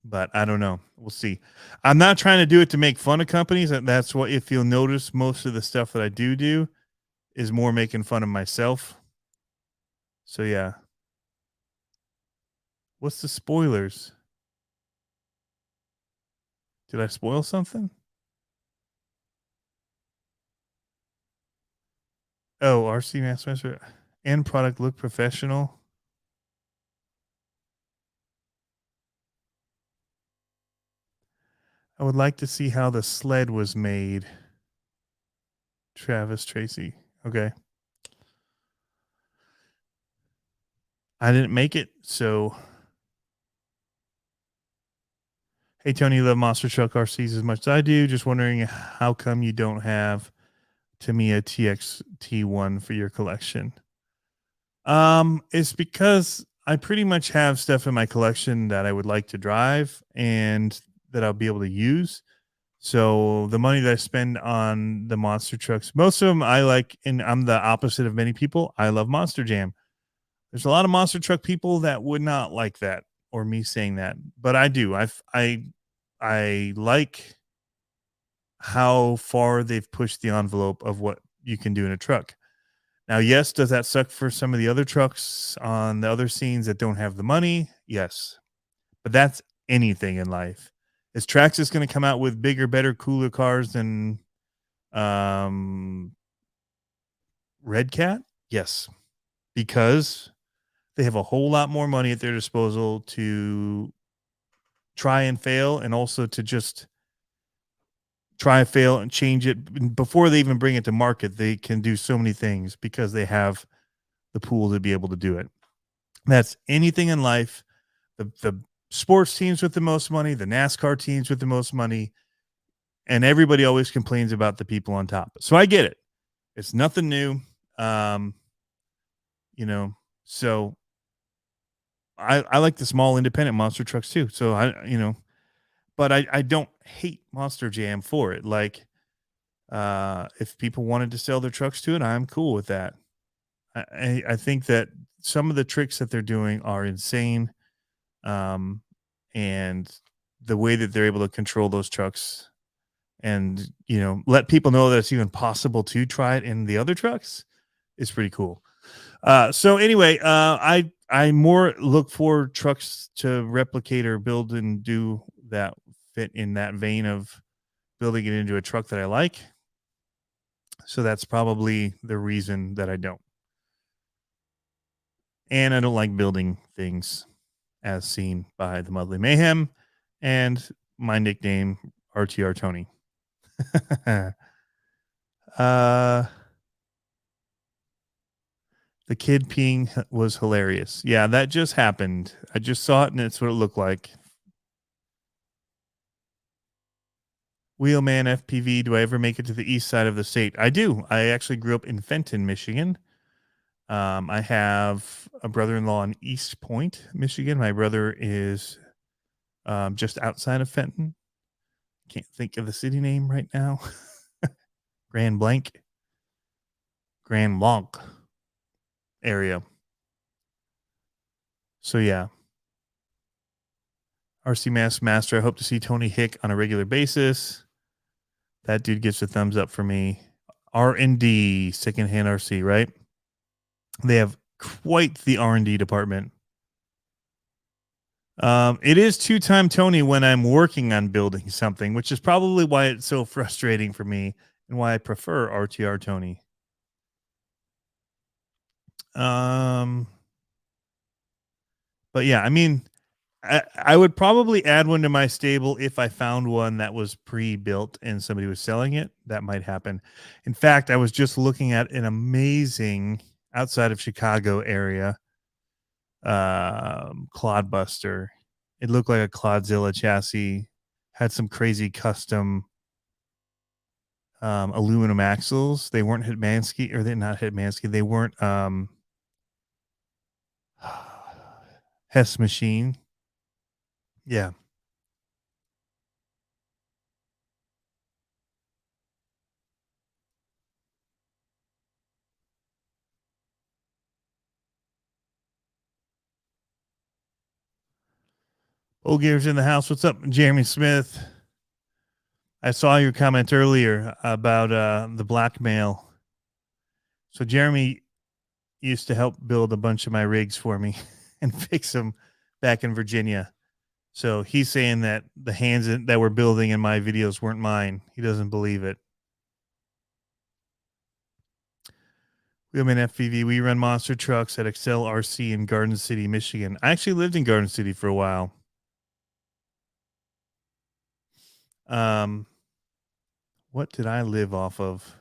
but I don't know. We'll see. I'm not trying to do it to make fun of companies. That's what, if you'll notice, most of the stuff that I do is more making fun of myself. So yeah. What's the spoilers? Did I spoil something? Oh, RC Master end product look professional. I would like to see how the sled was made. Travis Tracy. Okay. I didn't make it, so. Hey, Tony, you love monster truck RCs as much as I do. Just wondering how come you don't have Tamiya TX-T1 for your collection? It's because I pretty much have stuff in my collection that I would like to drive and that I'll be able to use. So the money that I spend on the monster trucks, most of them I like, and I'm the opposite of many people. I love Monster Jam. There's a lot of monster truck people that would not like that, or me saying that, but I do. I like how far they've pushed the envelope of what you can do in a truck. Now, yes, does that suck for some of the other trucks on the other scenes that don't have the money? Yes, but that's anything in life. Is Traxxas going to come out with bigger, better, cooler cars than Red Cat? Yes, because they have a whole lot more money at their disposal to try and fail, and also to just try and fail and change it before they even bring it to market. They can do so many things because they have the pool to be able to do it. That's anything in life. The sports teams with the most money, the NASCAR teams with the most money, and everybody always complains about the people on top. So I get it. It's nothing new. You know, so I like the small independent monster trucks too. So but I don't hate Monster Jam for it. Like, if people wanted to sell their trucks to it, I'm cool with that. I think that some of the tricks that they're doing are insane. Um, and the way that they're able to control those trucks and, let people know that it's even possible to try it in the other trucks is pretty cool. So anyway, I more look for trucks to replicate or build and do that fit in that vein of building it into a truck that I like. So that's probably the reason that I don't. And I don't like building things as seen by the Mudley Mayhem and my nickname RTR Tony. uh The kid peeing was hilarious. Yeah, that just happened. I just saw it and it's what it looked like. Wheelman FPV, do I ever make it to the east side of the state? I do. I actually grew up in Fenton, Michigan. I have a brother-in-law in East Point, Michigan. My brother is just outside of Fenton. Can't think of the city name right now. Grand Blanc area. So yeah. RC Master. I hope to see Tony Hick on a regular basis. That dude gets a thumbs up for me. R&D, secondhand RC, right? They have quite the R&D department. It is two-time Tony when I'm working on building something, which is probably why it's so frustrating for me and why I prefer RTR Tony. But yeah, I mean, I would probably add one to my stable if I found one that was pre-built and somebody was selling it. That might happen. In fact, I was just looking at an amazing outside of Chicago area Clodbuster. It looked like a Clodzilla chassis. Had some crazy custom aluminum axles. They weren't Hitmansky, or they're not Hitmansky. They weren't Hess machine. Yeah. Old Gear's in the house. What's up, Jeremy Smith? I saw your comment earlier about the blackmail. So Jeremy used to help build a bunch of my rigs for me and fix them back in Virginia. So he's saying that the hands that were building in my videos weren't mine. He doesn't believe it. Wheelman FPV, we run monster trucks at Excel RC in Garden City, Michigan. I actually lived in Garden City for a while. What did I live off of?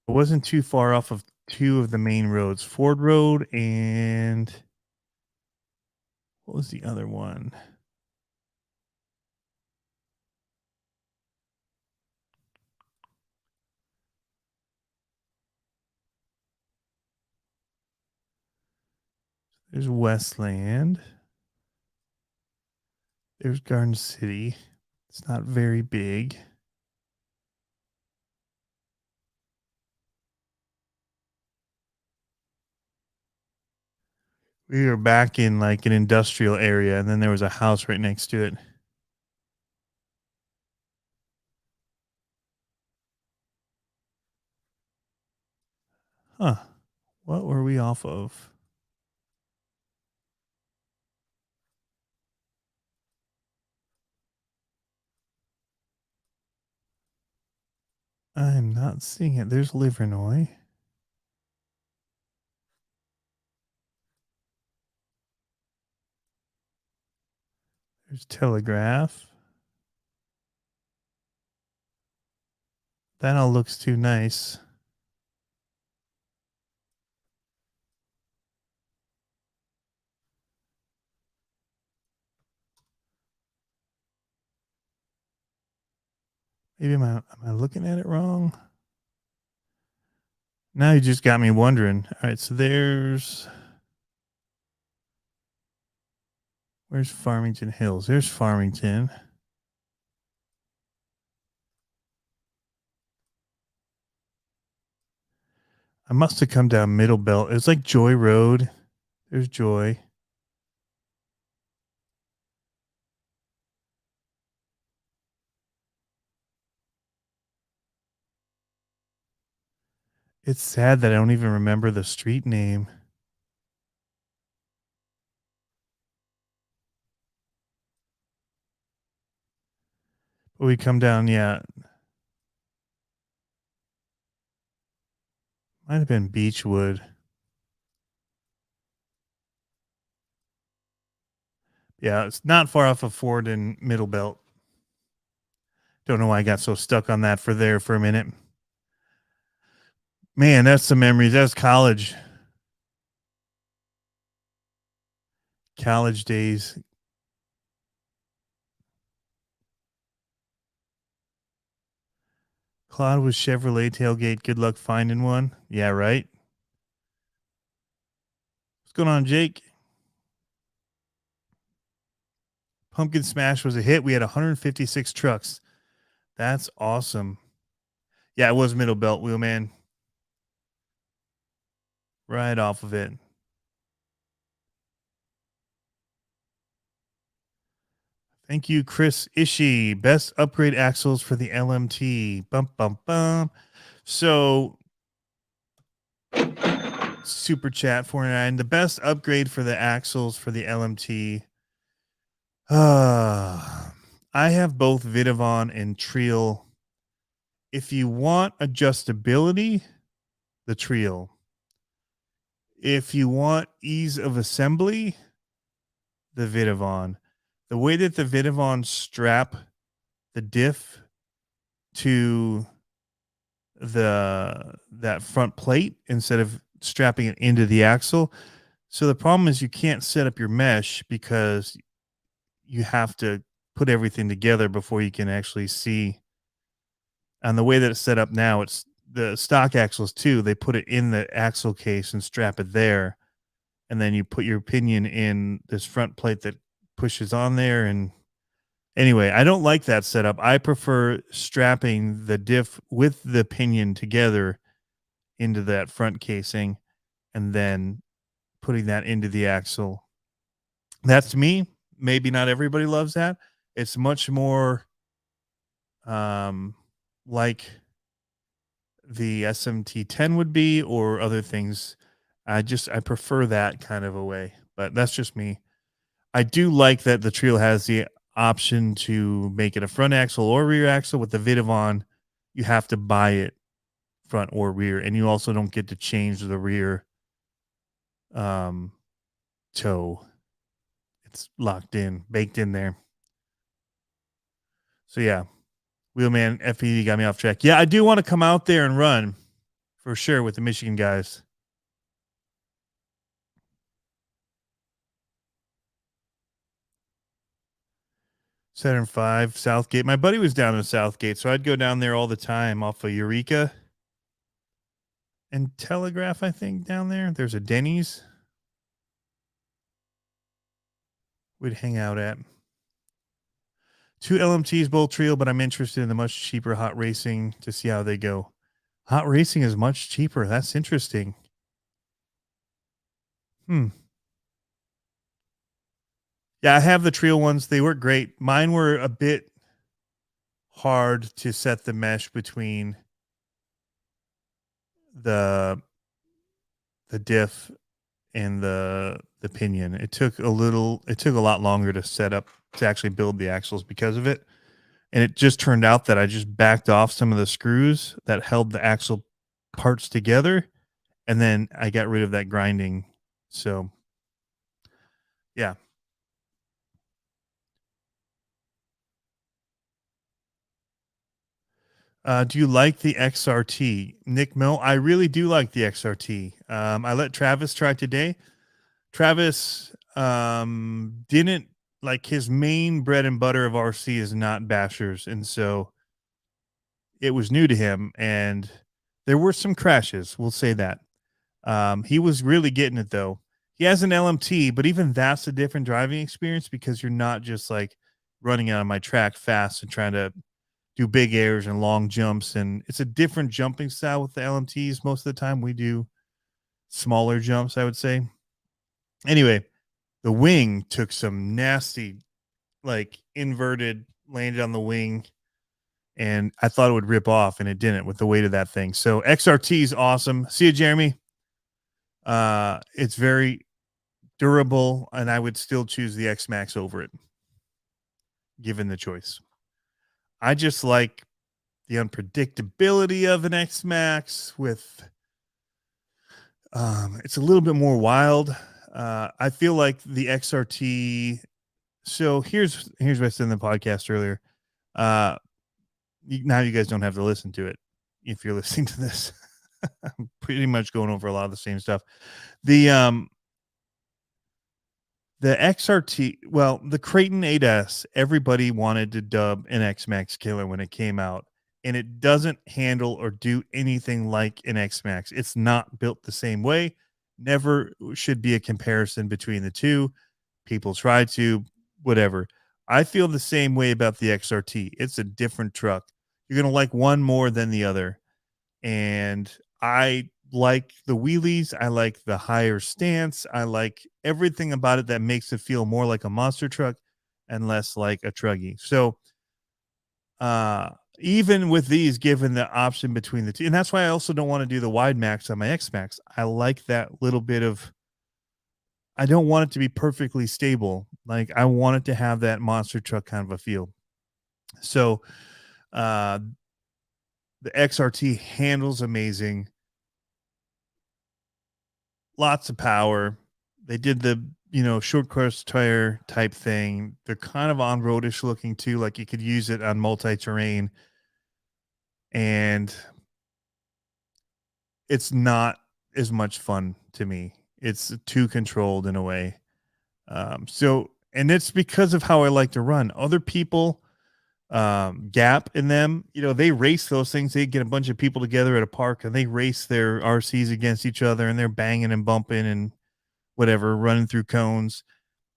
I wasn't too far off of two of the main roads, Ford Road and what was the other one? There's Westland. There's Garden City. It's not very big. We were back in like an industrial area, and then there was a house right next to it. Huh. What were we off of? I'm not seeing it. There's Livernois. There's Telegraph. That all looks too nice. Maybe am I looking at it wrong? Now you just got me wondering. All right, so where's Farmington Hills? There's Farmington. I must have come down Middle Belt. It's like Joy Road. There's Joy. It's sad that I don't even remember the street name. But we come down, yeah. Might have been Beechwood. Yeah, it's not far off of Ford and Middle Belt. Don't know why I got so stuck on that for a minute. Man, that's some memories. That's college. College days. Claude was Chevrolet tailgate. Good luck finding one. Yeah, right. What's going on, Jake? Pumpkin Smash was a hit. We had 156 trucks. That's awesome. Yeah, it was Middle Belt, Wheelman. Right off of it. Thank you, Chris Ishii. Best upgrade axles for the LMT. Bum, bum, bum. So, Super Chat 49. The best upgrade for the axles for the LMT. I have both Vidavon and Trial. If you want adjustability, the Trial. If you want ease of assembly, the Vidavon. The way that the Vidavon strap the diff to that front plate instead of strapping it into the axle. So the problem is you can't set up your mesh because you have to put everything together before you can actually see. And the way that it's set up now, it's the stock axles too. They put it in the axle case and strap it there. And then you put your pinion in this front plate that pushes on there. And anyway, I don't like that setup. I prefer strapping the diff with the pinion together into that front casing and then putting that into the axle. That's me. Maybe not everybody loves that. It's much more like the SMT10 would be or other things. I prefer that kind of a way, but that's just me. I do like that the Trio has the option to make it a front axle or rear axle. With the Vidavon, you have to buy it front or rear, and you also don't get to change the rear toe. It's locked in, baked in there. So yeah, Wheelman FPD got me off track. Yeah, I do want to come out there and run for sure with the Michigan guys. Saturn 5, Southgate. My buddy was down in Southgate, so I'd go down there all the time off of Eureka and Telegraph, I think, down there. There's a Denny's we'd hang out at. 2 LMTs, both Trio, but I'm interested in the much cheaper Hot Racing to see how they go. Hot Racing is much cheaper. That's interesting. Yeah, I have the Trio ones. They work great. Mine were a bit hard to set the mesh between the diff and the pinion. It took a lot longer to set up to actually build the axles because of it. And it just turned out that I just backed off some of the screws that held the axle parts together, and then I got rid of that grinding. So yeah. Do you like the XRT? Nick Mill, I really do like the XRT. I let Travis try today. Travis didn't like, his main bread and butter of RC is not bashers. And so it was new to him. And There were some crashes, we'll say that. He was really getting it though. He has an LMT, but even that's a different driving experience because you're not just like running out of my track fast and trying to do big airs and long jumps. And it's a different jumping style with the LMTs. Most of the time we do smaller jumps, I would say. Anyway, the wing took some nasty, like inverted, landed on the wing, and I thought it would rip off, and it didn't with the weight of that thing. So XRT is awesome. See you, Jeremy. It's very durable, and I would still choose the X-Maxx over it, given the choice. I just like the unpredictability of an X-Maxx with it's a little bit more wild. I feel like the XRT. So here's what I said in the podcast earlier. Now you guys don't have to listen to it if you're listening to this. I'm pretty much going over a lot of the same stuff. The XRT, well, the Creighton 8S, everybody wanted to dub an X-Maxx killer when it came out, and it doesn't handle or do anything like an X-Maxx. It's not built the same way. Never should be a comparison between the two. People try to, whatever. I feel the same way about the XRT. It's a different truck. You're going to like one more than the other. And I like the wheelies. I like the higher stance. I like everything about it that makes it feel more like a monster truck and less like a truggy. So even with these, given the option between the two, and that's why I also don't want to do the wide max on my X-Maxx. I like that little bit of, I don't want it to be perfectly stable. Like I want it to have that monster truck kind of a feel. So the XRT handles amazing. Lots of power. They did the, short course tire type thing. They're kind of on-roadish looking too, like you could use it on multi-terrain. And it's not as much fun to me. It's too controlled in a way. And it's because of how I like to run. Other people, Gap in them, they race those things. They get a bunch of people together at a park and they race their RCs against each other and they're banging and bumping and whatever, running through cones.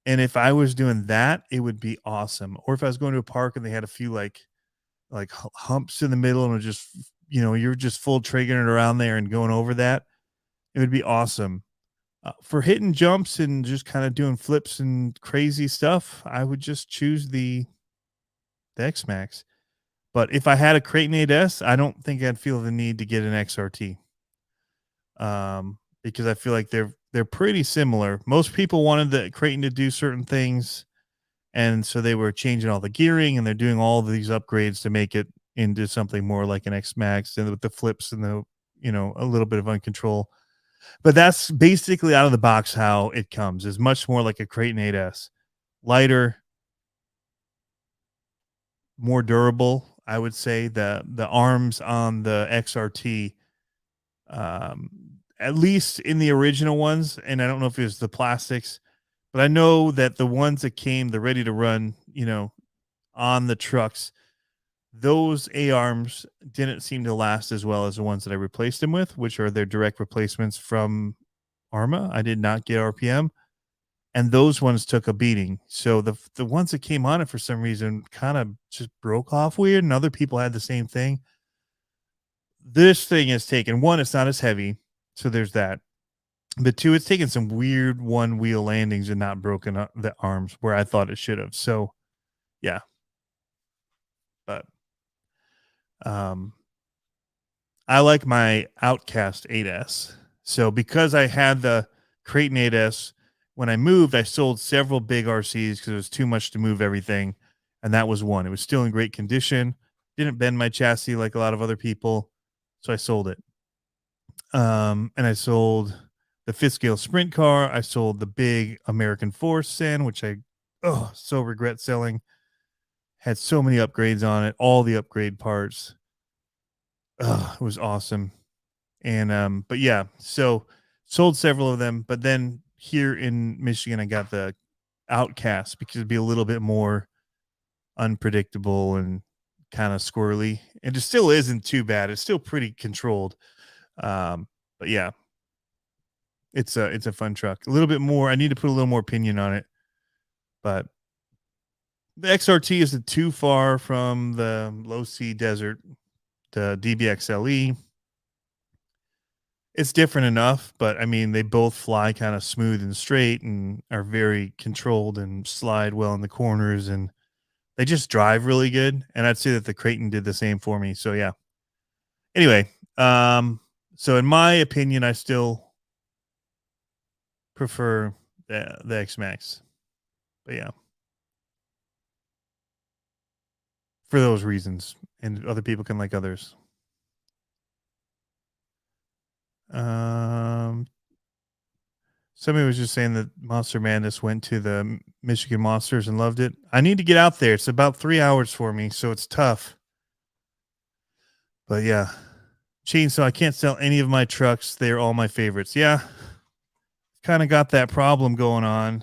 And if I was doing that, it would be awesome. Or if I was going to a park and they had a few like humps in the middle and just, you're just full triggering it around there and going over that, it would be awesome. For hitting jumps and just kind of doing flips and crazy stuff, I would just choose the X-Maxx. But if I had a Creighton 8S, I don't think I'd feel the need to get an XRT. Because I feel like they're pretty similar. Most people wanted the Creighton to do certain things, and so they were changing all the gearing and they're doing all of these upgrades to make it into something more like an X-Maxx, and with the flips and the a little bit of uncontrol. But that's basically out of the box how it comes. Is much more like a Creighton 8S, lighter, more durable. I would say the arms on the XRT, at least in the original ones, and I don't know if it was the plastics, but I know that the ones that came, the ready to run, on the trucks, those A-arms didn't seem to last as well as the ones that I replaced them with, which are their direct replacements from Arma. I did not get RPM, and those ones took a beating. So the ones that came on it for some reason kind of just broke off weird, and other people had the same thing. This thing is taken, one, it's not as heavy, so there's that. But two, it's taken some weird one-wheel landings and not broken up the arms where I thought it should have. So, yeah. But I like my Outcast 8S. So because I had the Creighton 8S, when I moved, I sold several big RCs because it was too much to move everything. And that was one. It was still in great condition. Didn't bend my chassis like a lot of other people. So I sold it. And I sold the fifth scale sprint car. I sold the big American Force Sen, which I so regret selling. Had so many upgrades on it, all the upgrade parts. It was awesome. And but yeah, so sold several of them, but then here in Michigan I got the Outcast because it'd be a little bit more unpredictable and kind of squirrely. And it still isn't too bad. It's still pretty controlled. But yeah, it's a fun truck. A little bit more. I need to put a little more opinion on it, but the XRT isn't too far from the low C desert, the DBXLE. It's different enough, but I mean, they both fly kind of smooth and straight and are very controlled and slide well in the corners, and they just drive really good. And I'd say that the Creighton did the same for me. So yeah. Anyway, so in my opinion, I still prefer the X-Maxx. But yeah. For those reasons, and other people can like others. Somebody was just saying that Monster Madness went to the Michigan Monsters and loved it. I need to get out there. It's about 3 hours for me, so it's tough. But yeah, Chainsaw, I can't sell any of my trucks. They're all my favorites. Yeah, kind of got that problem going on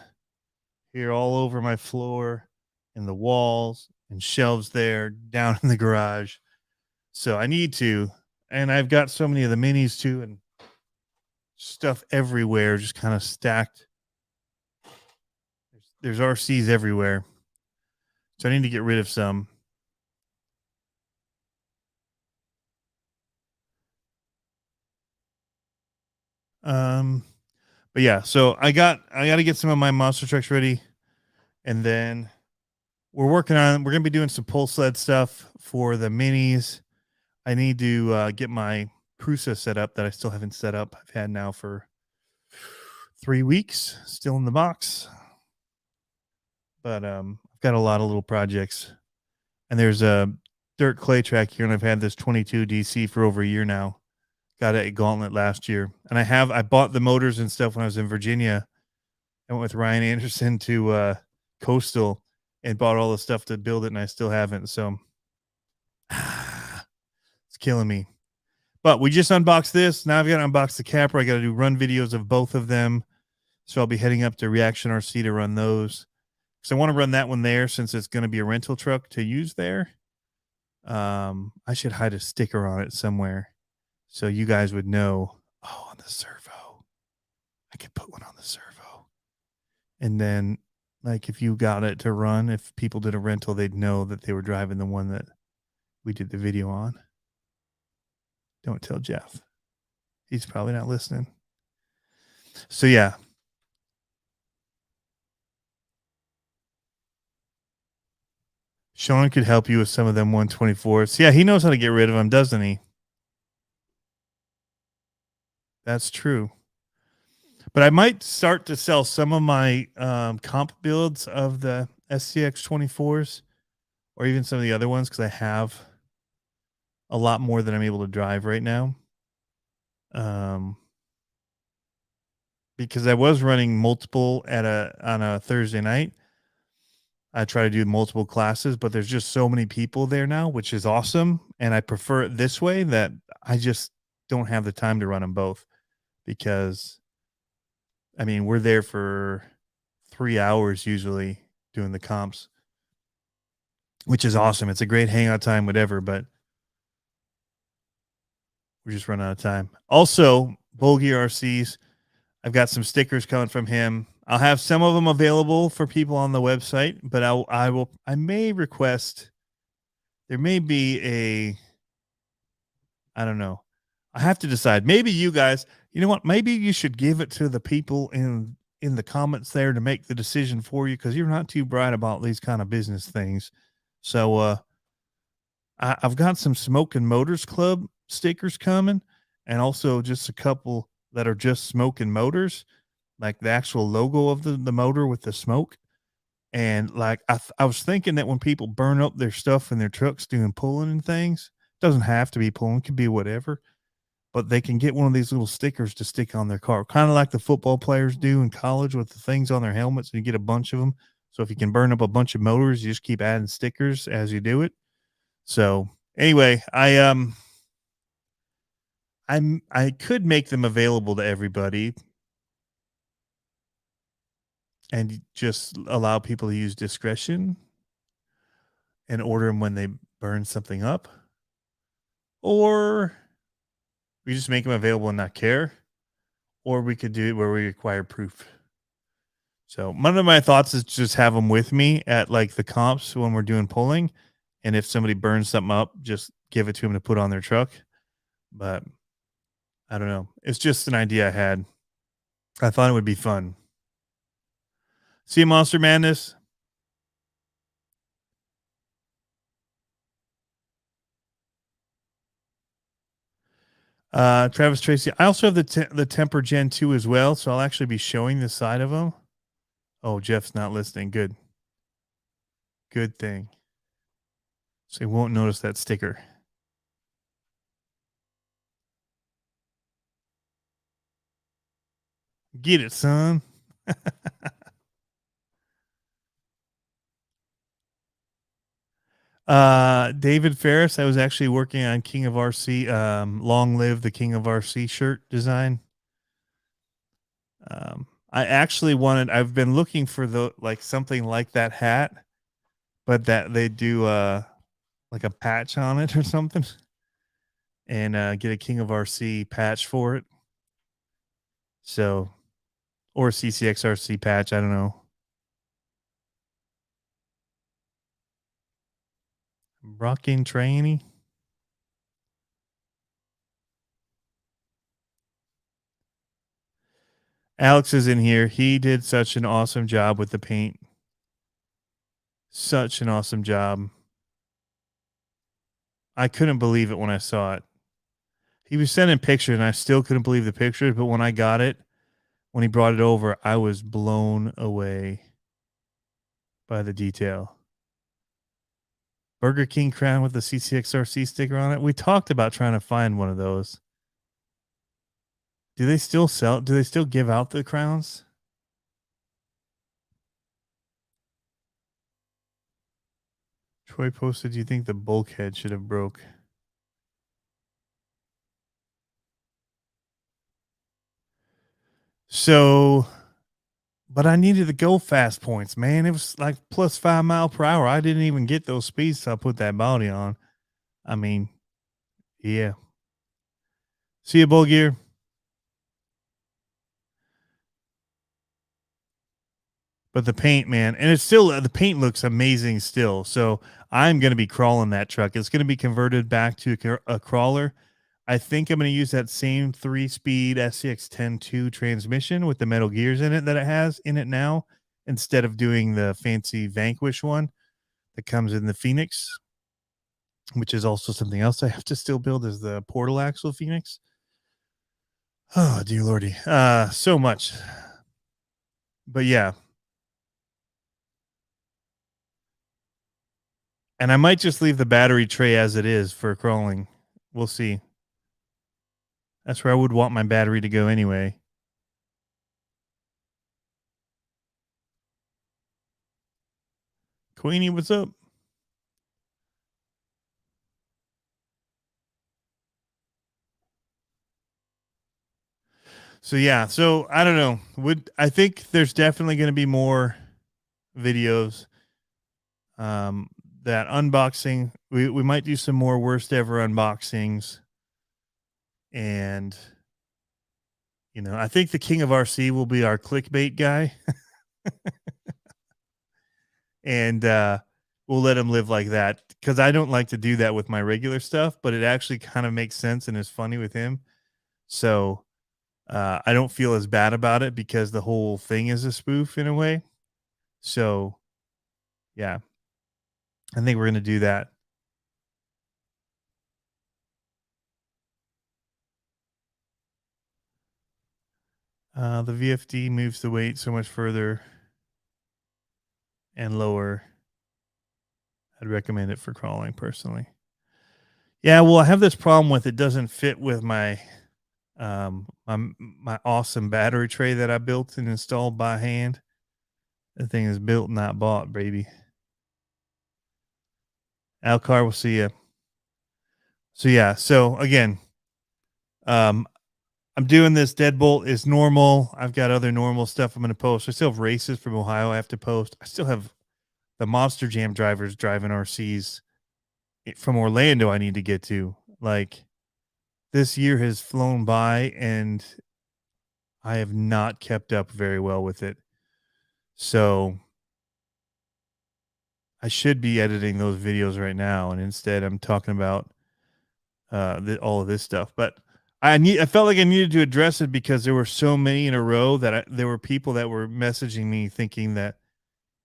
here all over my floor and the walls and shelves there down in the garage. So I need to. And I've got so many of the minis too, and stuff everywhere, just kind of stacked. There's RCs everywhere. So I need to get rid of some. But yeah, so I got to get some of my monster trucks ready, and then we're gonna be doing some pull sled stuff for the minis. I need to get my Prusa set up that I still haven't set up. I've had now for 3 weeks, still in the box. But I've got a lot of little projects, and there's a dirt clay track here, and I've had this 22 DC for over a year now. Got it at Gauntlet last year, and I bought the motors and stuff when I was in Virginia. I went with Ryan Anderson to Coastal and bought all the stuff to build it, and I still haven't. So it's killing me. But we just unboxed this. Now I've got to unbox the capper. I got to do run videos of both of them. So I'll be heading up to Reaction RC to run those. So I want to run that one there since it's going to be a rental truck to use there. I should hide a sticker on it somewhere so you guys would know. Oh, on the servo. I could put one on the servo. And then, like, if you got it to run, if people did a rental, they'd know that they were driving the one that we did the video on. Don't tell Jeff. He's probably not listening. So, yeah. Sean could help you with some of them 124s. Yeah, he knows how to get rid of them, doesn't he? That's true. But I might start to sell some of my comp builds of the SCX 24s or even some of the other ones because I have a lot more than I'm able to drive right now. Because I was running multiple on a Thursday night. I try to do multiple classes, but there's just so many people there now, which is awesome. And I prefer it this way that I just don't have the time to run them both because, I mean, we're there for 3 hours usually doing the comps, which is awesome. It's a great hangout time, whatever, but we're just running out of time. Also, Bulgy RCs, I've got some stickers coming from him. I'll have some of them available for people on the website, but I may request, there may be I don't know. I have to decide. Maybe you guys, you know what? Maybe you should give it to the people in the comments there to make the decision for you because you're not too bright about these kind of business things. So I've got some Smoke and Motors Club stickers coming, and also just a couple that are just Smoke and Motors, like the actual logo of the motor with the smoke. And like I was thinking that when people burn up their stuff in their trucks doing pulling and things, doesn't have to be pulling, it could be whatever, but they can get one of these little stickers to stick on their car, kind of like the football players do in college with the things on their helmets, and you get a bunch of them. So if you can burn up a bunch of motors, you just keep adding stickers as you do it. So anyway, I could make them available to everybody and just allow people to use discretion and order them when they burn something up. Or We just make them available and not care, or we could do it where we require proof. So one of my thoughts is just have them with me at like the comps when we're doing pulling, and if somebody burns something up, just give it to them to put on their truck. But I don't know. It's just an idea I had. I thought it would be fun. See Monster Madness? Travis Tracy. I also have the Temper Gen 2 as well, so I'll actually be showing the side of them. Oh, Jeff's not listening. Good. Good thing. So he won't notice that sticker. Get it, son. David Ferris. I was actually working on King of RC. Long live the King of RC shirt design. I actually wanted. I've been looking for something like that hat, but that they do like a patch on it or something, and get a King of RC patch for it. So, or a CCX RC patch. I don't know. Rocking Tranny. Alex is in here. He did such an awesome job with the paint. Such an awesome job. I couldn't believe it when I saw it. He was sending pictures and I still couldn't believe the pictures, but when I got it, when he brought it over, I was blown away by the detail. Burger King crown with the CCXRC sticker on it. We talked about trying to find one of those. Do they still sell? Do they still give out the crowns? Troy posted, do you think the bulkhead should have broke? So, but I needed the go fast points, man. It was like plus 5 mile per hour. I didn't even get those speeds till I put that body on. I mean, yeah. See you, Bull Gear. But the paint, man, and it's still the paint looks amazing still. So I'm going to be crawling that truck. It's going to be converted back to a crawler. I think I'm going to use that same 3-speed SCX 10.2 transmission with the metal gears in it that it has in it now, instead of doing the fancy Vanquish one that comes in the Phoenix, which is also something else I have to still build, is the portal axle Phoenix. Oh, dear Lordy. So much. But yeah. And I might just leave the battery tray as it is for crawling. We'll see. That's where I would want my battery to go anyway. Queenie, what's up? So yeah, so I don't know. I think there's definitely going to be more videos. That unboxing, we might do some more worst ever unboxings, and I think the King of RC will be our clickbait guy, and we'll let him live like that, because I don't like to do that with my regular stuff, but it actually kind of makes sense and is funny with him. So I don't feel as bad about it because the whole thing is a spoof in a way. So yeah, I think we're going to do that. The VFD moves the weight so much further and lower. I'd recommend it for crawling personally. Yeah, well, I have this problem with it doesn't fit with my my awesome battery tray that I built and installed by hand. The thing is built, not bought, baby. Alcar, will see you. So yeah, so again, I'm doing this. Deadbolt is normal. I've got other normal stuff I'm going to post. I still have races from Ohio I have to post. I still have the Monster Jam drivers driving RCs from Orlando I need to get to. Like, this year has flown by and I have not kept up very well with it. So I should be editing those videos right now, and instead I'm talking about all of this stuff. But I felt like I needed to address it because there were so many in a row that there were people that were messaging me thinking that,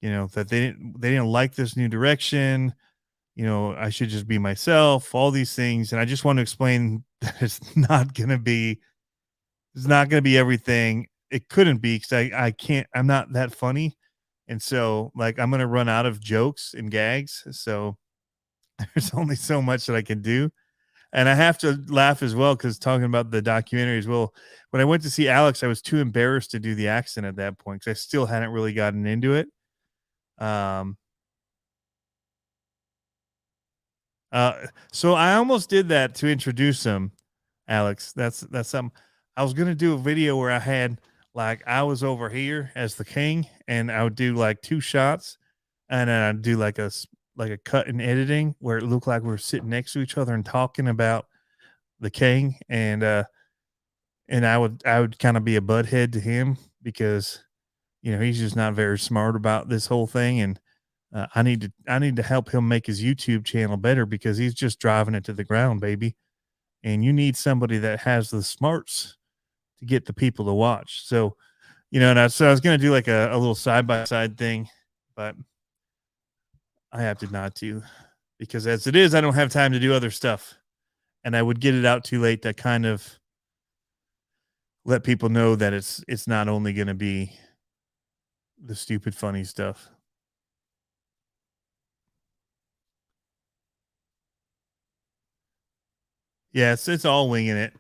that they didn't like this new direction. I should just be myself, all these things. And I just want to explain that it's not going to be everything. It couldn't be because I'm not that funny. And so like, I'm going to run out of jokes and gags. So there's only so much that I can do. And I have to laugh as well because talking about the documentary as well, when I went to see Alex, I was too embarrassed to do the accent at that point because I still hadn't really gotten into it. Um, so I almost did that to introduce him, Alex. That's something. I was gonna do a video where I had like I was over here as the king, and I would do like 2 shots, and then I'd do like a cut in editing where it looked like we were sitting next to each other and talking about the king, and I would kind of be a butthead to him because he's just not very smart about this whole thing, and I need to help him make his YouTube channel better because he's just driving it to the ground, baby. And you need somebody that has the smarts to get the people to watch. So, so I was gonna do like a little side by side thing, but I opted not to because as it is, I don't have time to do other stuff, and I would get it out too late to kind of let people know that it's not only gonna be the stupid funny stuff. Yeah, it's all winging it.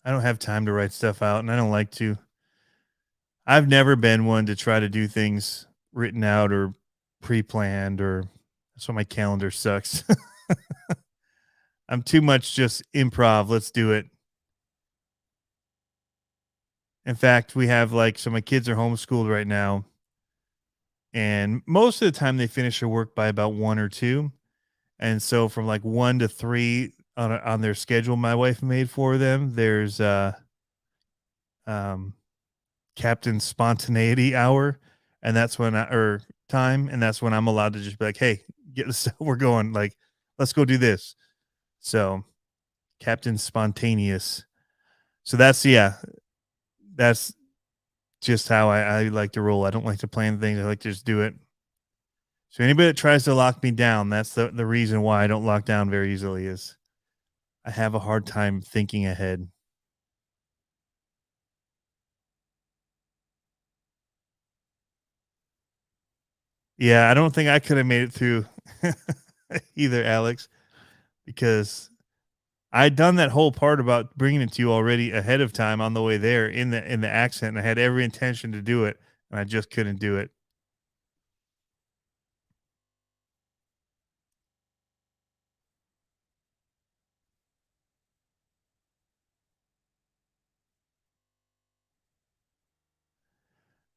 I don't have time to write stuff out, and I don't like to. I've never been one to try to do things written out or pre-planned, or that's why my calendar sucks. I'm too much just improv. Let's do it. In fact, we have so my kids are homeschooled right now, and most of the time they finish their work by about 1 or 2. And so from like 1 to 3 on their schedule my wife made for them, there's um Captain Spontaneity hour, and that's when or time, and that's when I'm allowed to just be like, "Hey, get this, we're going, like, let's go do this." So, Captain Spontaneous. So that's just how I like to roll. I don't like to plan things. I like to just do it. So anybody that tries to lock me down, that's the reason why I don't lock down very easily is I have a hard time thinking ahead. Yeah, I don't think I could have made it through either, Alex, because I'd done that whole part about bringing it to you already ahead of time on the way there in the accent. And I had every intention to do it, and I just couldn't do it.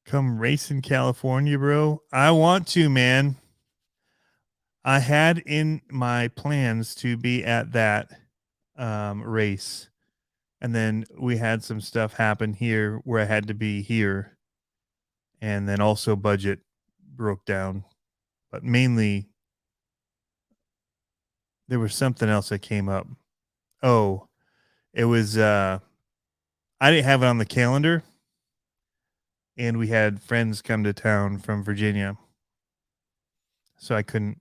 Come race in California, bro. I want to, man. I had in my plans to be at that race. And then we had some stuff happen here where I had to be here. And then also budget broke down. But mainly there was something else that came up. Oh, it was I didn't have it on the calendar, and we had friends come to town from Virginia. So I couldn't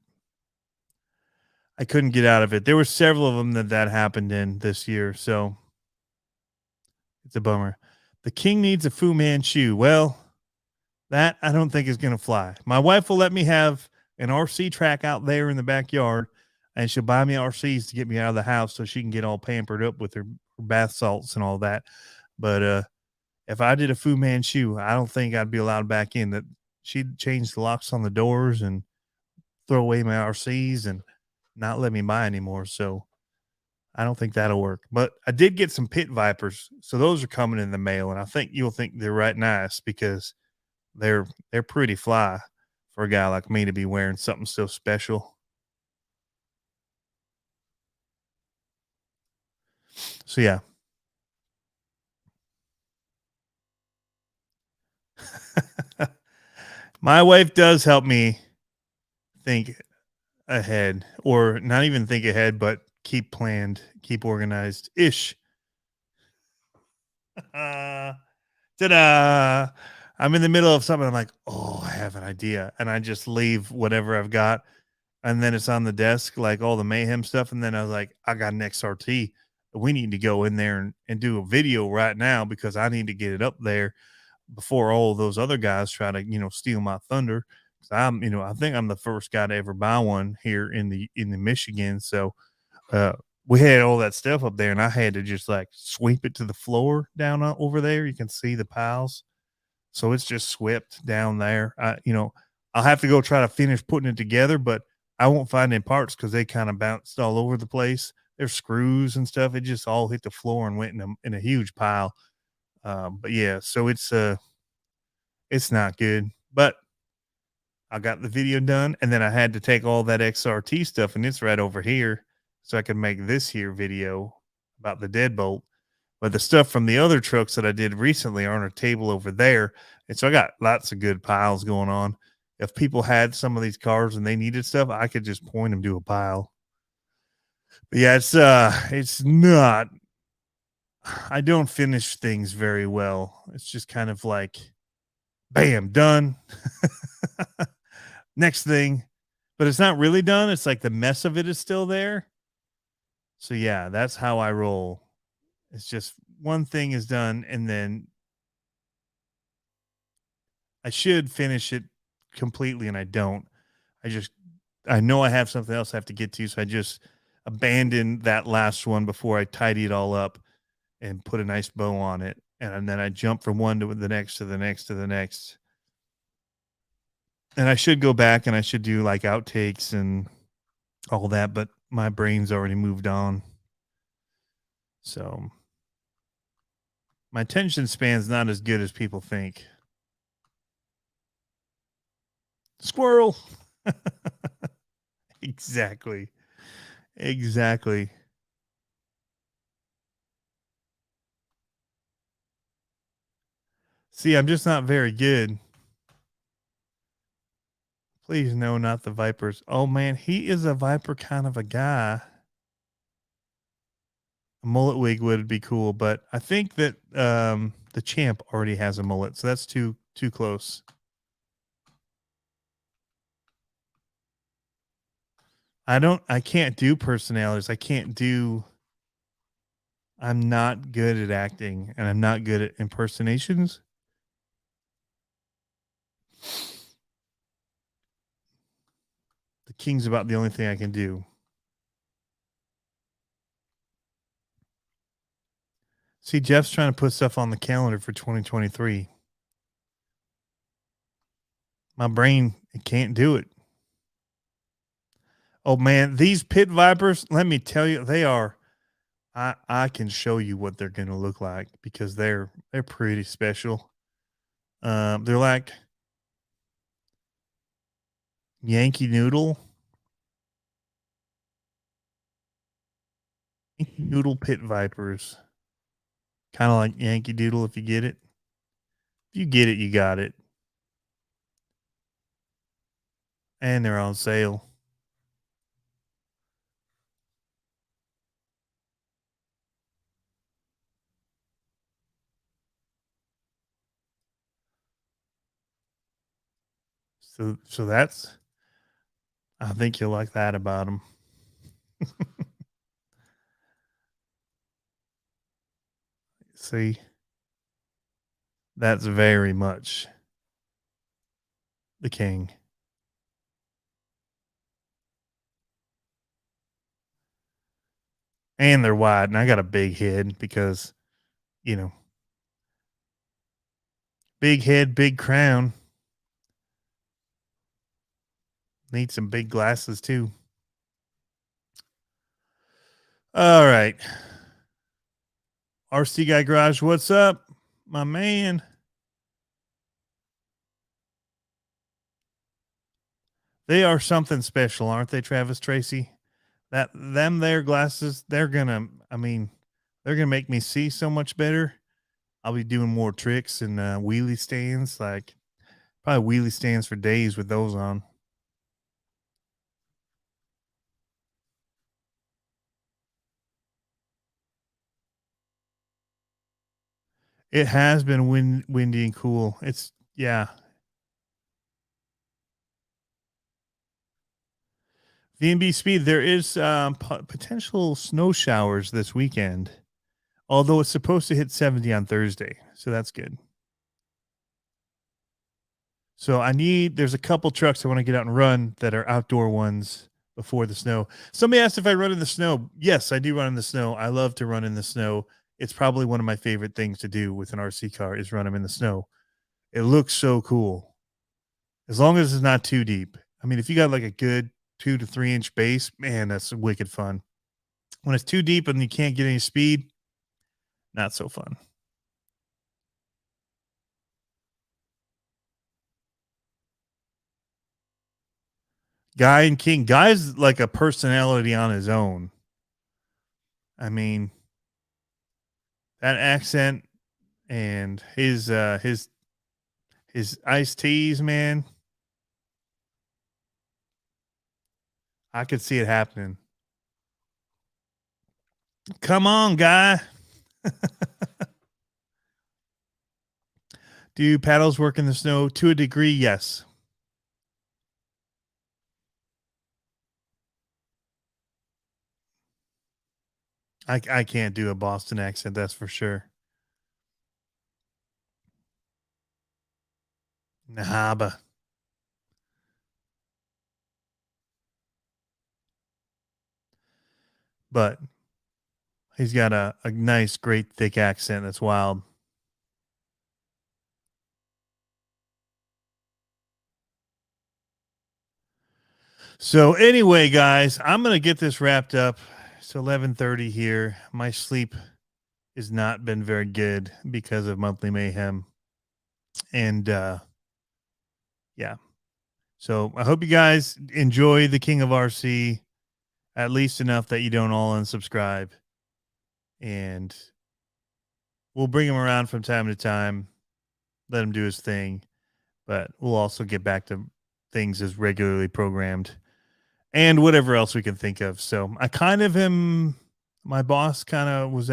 get out of it. There were several of them that happened in this year, so it's a bummer. The king needs a Fu Manchu. Well, that I don't think is going to fly. My wife will let me have an RC track out there in the backyard, and she'll buy me RCs to get me out of the house so she can get all pampered up with her bath salts and all that. But if I did a Fu Manchu, I don't think I'd be allowed back in. That she'd change the locks on the doors and throw away my RCs and not let me buy anymore. So I don't think that'll work. But I did get some pit vipers, so those are coming in the mail, and I think you'll think they're right nice because they're pretty fly for a guy like me to be wearing something so special. So yeah. My wife does help me think ahead, or not even think ahead, but keep planned, keep organized ish. Ta-da! I'm in the middle of something. I'm like, oh, I have an idea, and I just leave whatever I've got, and then it's on the desk, like all the mayhem stuff. And then I was like, I got an XRT. We need to go in there and do a video right now because I need to get it up there before all those other guys try to, steal my thunder. 'Cause I think I'm the first guy to ever buy one here in the Michigan. So uh, we had all that stuff up there, and I had to just like sweep it to the floor down over there. You can see the piles, so it's just swept down there. I'll have to go try to finish putting it together, but I won't find any parts because they kind of bounced all over the place. There's screws and stuff. It just all hit the floor and went in a huge pile. But yeah, so it's not good. But I got the video done, and then I had to take all that XRT stuff, and it's right over here, so I could make this here video about the deadbolt. But the stuff from the other trucks that I did recently are on a table over there, and so I got lots of good piles going on. If people had some of these cars and they needed stuff, I could just point them to a pile. But yeah, it's not. I don't finish things very well. It's just kind of like, bam, done. Next thing, but it's not really done. It's like the mess of it is still there. So yeah, that's how I roll. It's just one thing is done, and then I should finish it completely, and I don't. I know I have something else I have to get to, so I just abandon that last one before I tidy it all up and put a nice bow on it, and then I jump from one to the next to the next to the next. And I should go back and I should do like outtakes and all that, but my brain's already moved on. So my attention span's not as good as people think. Squirrel. Exactly. Exactly. See, I'm just not very good. Please, no, not the Vipers. Oh man, he is a Viper kind of a guy. A mullet wig would be cool, but I think that the champ already has a mullet, so that's too close. I can't do personalities. I'm not good at acting, and I'm not good at impersonations. The king's about the only thing I can do. See, Jeff's trying to put stuff on the calendar for 2023. My brain, it can't do it. Oh man, these pit vipers, let me tell you, they are. I can show you what they're going to look like because they're pretty special. They're like Yankee Noodle pit vipers, kind of like Yankee Doodle. If you get it, you got it, and they're on sale. So that's, I think you'll like that about them. See, that's very much the king. And they're wide, and I got a big head because, you know, big head, big crown. Need some big glasses too. All right. RC Guy Garage, what's up, my man? They are something special, aren't they, Travis Tracy? Their glasses, they're gonna, I mean, They're gonna make me see so much better. I'll be doing more tricks and wheelie stands, like probably wheelie stands for days with those on. It has been windy and cool. It's yeah. VNB speed. There is potential snow showers this weekend, although it's supposed to hit 70 on Thursday, so that's good. So there's a couple trucks I want to get out and run that are outdoor ones before the snow. Somebody asked if I run in the snow. Yes, I do run in the snow. I love to run in the snow. It's probably one of my favorite things to do with an RC car is run them in the snow. It looks so cool. As long as it's not too deep. I mean, if you got like a good 2 to 3 inch base, man, that's wicked fun. When it's too deep and you can't get any speed, not so fun. Guy and King. Guy's like a personality on his own. I mean, that accent and his iced teas, man. I could see it happening. Come on, Guy. Do paddles work in the snow? To a degree, yes. I can't do a Boston accent, that's for sure. Nahaba. But he's got a nice, great, thick accent that's wild. So anyway, guys, I'm gonna get this wrapped up. It's 11:30 here. My sleep has not been very good because of monthly mayhem. And yeah. So I hope you guys enjoy the King of RC at least enough that you don't all unsubscribe. And we'll bring him around from time to time, let him do his thing, but we'll also get back to things as regularly programmed and whatever else we can think of. So I kind of am, my boss kind of was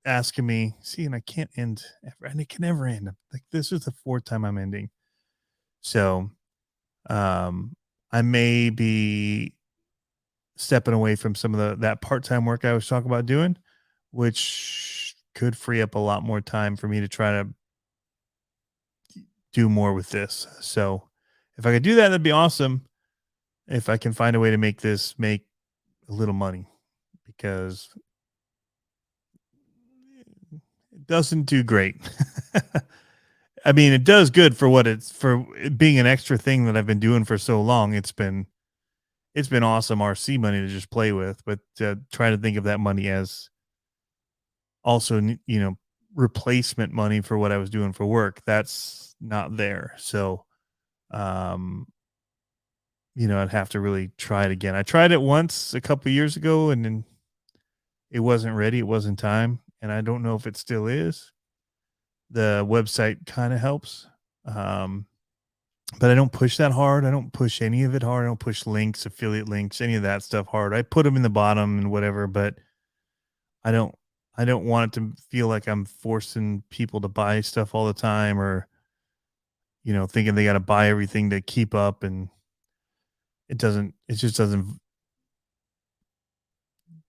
asking me, see, and I can't end ever, and it can never end. Like this is the fourth time I'm ending. So I may be stepping away from some of that part-time work I was talking about doing, which could free up a lot more time for me to try to do more with this. So if I could do that, that'd be awesome. If I can find a way to make a little money, because it doesn't do great. I mean, it does good for what it's for being an extra thing that I've been doing for so long. It's been awesome RC money to just play with, but try to think of that money as also, replacement money for what I was doing for work. That's not there. So, I'd have to really try it again. I tried it once a couple years ago and then it wasn't ready. It wasn't time. And I don't know if it still is. The website kind of helps. But I don't push that hard. I don't push any of it hard. I don't push links, affiliate links, any of that stuff hard. I put them in the bottom and whatever, but I don't want it to feel like I'm forcing people to buy stuff all the time or, thinking they got to buy everything to keep up. And it just doesn't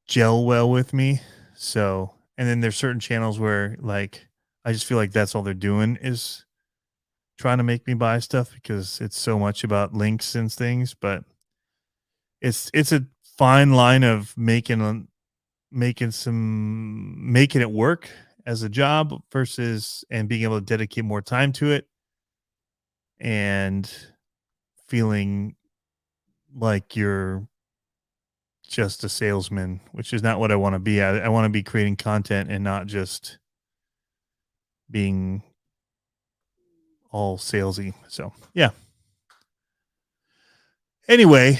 gel well with me. So, and then there's certain channels where like, I just feel like that's all they're doing is trying to make me buy stuff because it's so much about links and things, but it's a fine line of making it work as a job versus and being able to dedicate more time to it and feeling like you're just a salesman, which is not what I want to be. I want to be creating content and not just being all salesy. So yeah. Anyway,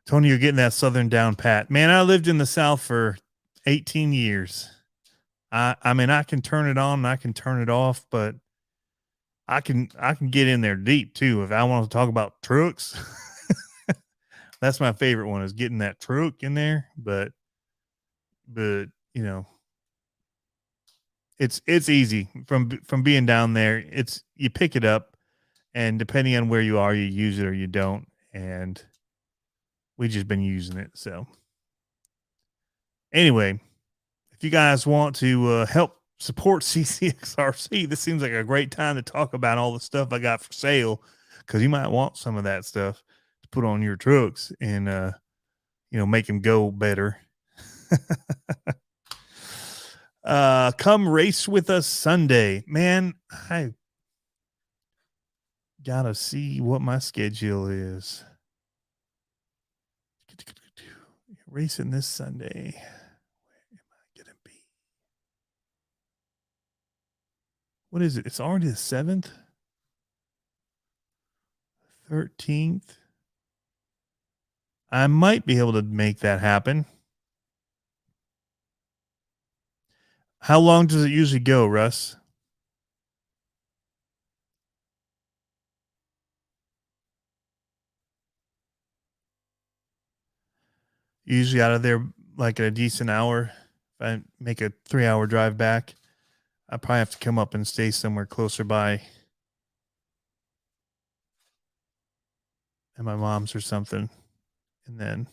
Tony, you're getting that Southern down pat. Man, I lived in the South for 18 years. I mean, I can turn it on and I can turn it off, but I can get in there deep too if I want to talk about trucks. That's my favorite one, is getting that truck in there, but you know, it's easy from being down there. It's, you pick it up, and depending on where you are, you use it or you don't, and we just been using it. So anyway, if you guys want to help support CCXRC, this seems like a great time to talk about all the stuff I got for sale, because you might want some of that stuff to put on your trucks and make them go better. Come race with us Sunday. Man, I gotta see what my schedule is. Racing this Sunday. Where am I gonna be? What is it? It's already the 7th, 13th. I might be able to make that happen. How long does it usually go, Russ? Usually out of there like a decent hour. If I make a 3-hour drive back, I probably have to come up and stay somewhere closer by at my mom's or something. And then,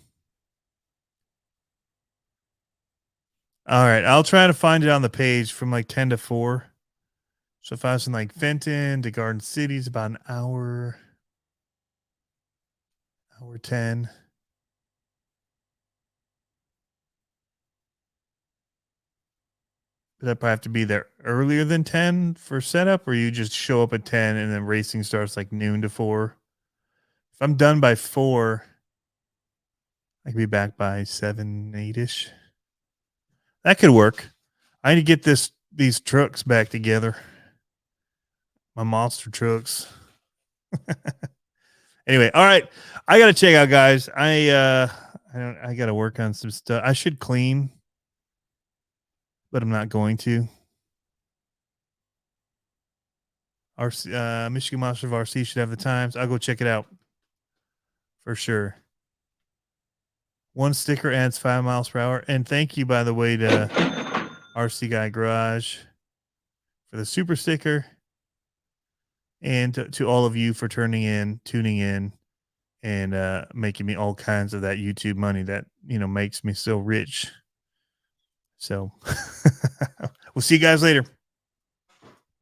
all right, I'll try to find it on the page from like 10 to 4. So if I was in like Fenton to Garden City, it's about an hour 10. But I probably have to be there earlier than 10 for setup, or you just show up at 10 and then racing starts like noon to 4. If I'm done by 4, I could be back by 7, 8-ish. That could work. I need to get these trucks back together. My monster trucks. Anyway, all right. I gotta check out, guys. I gotta work on some stuff. I should clean, but I'm not going to. RC, Michigan Monster of RC should have the times. I'll go check it out for sure. One sticker adds 5 miles per hour. And thank you, by the way, to RC Guy Garage for the super sticker. And to all of you for tuning in, and making me all kinds of that YouTube money that, makes me so rich. So we'll see you guys later.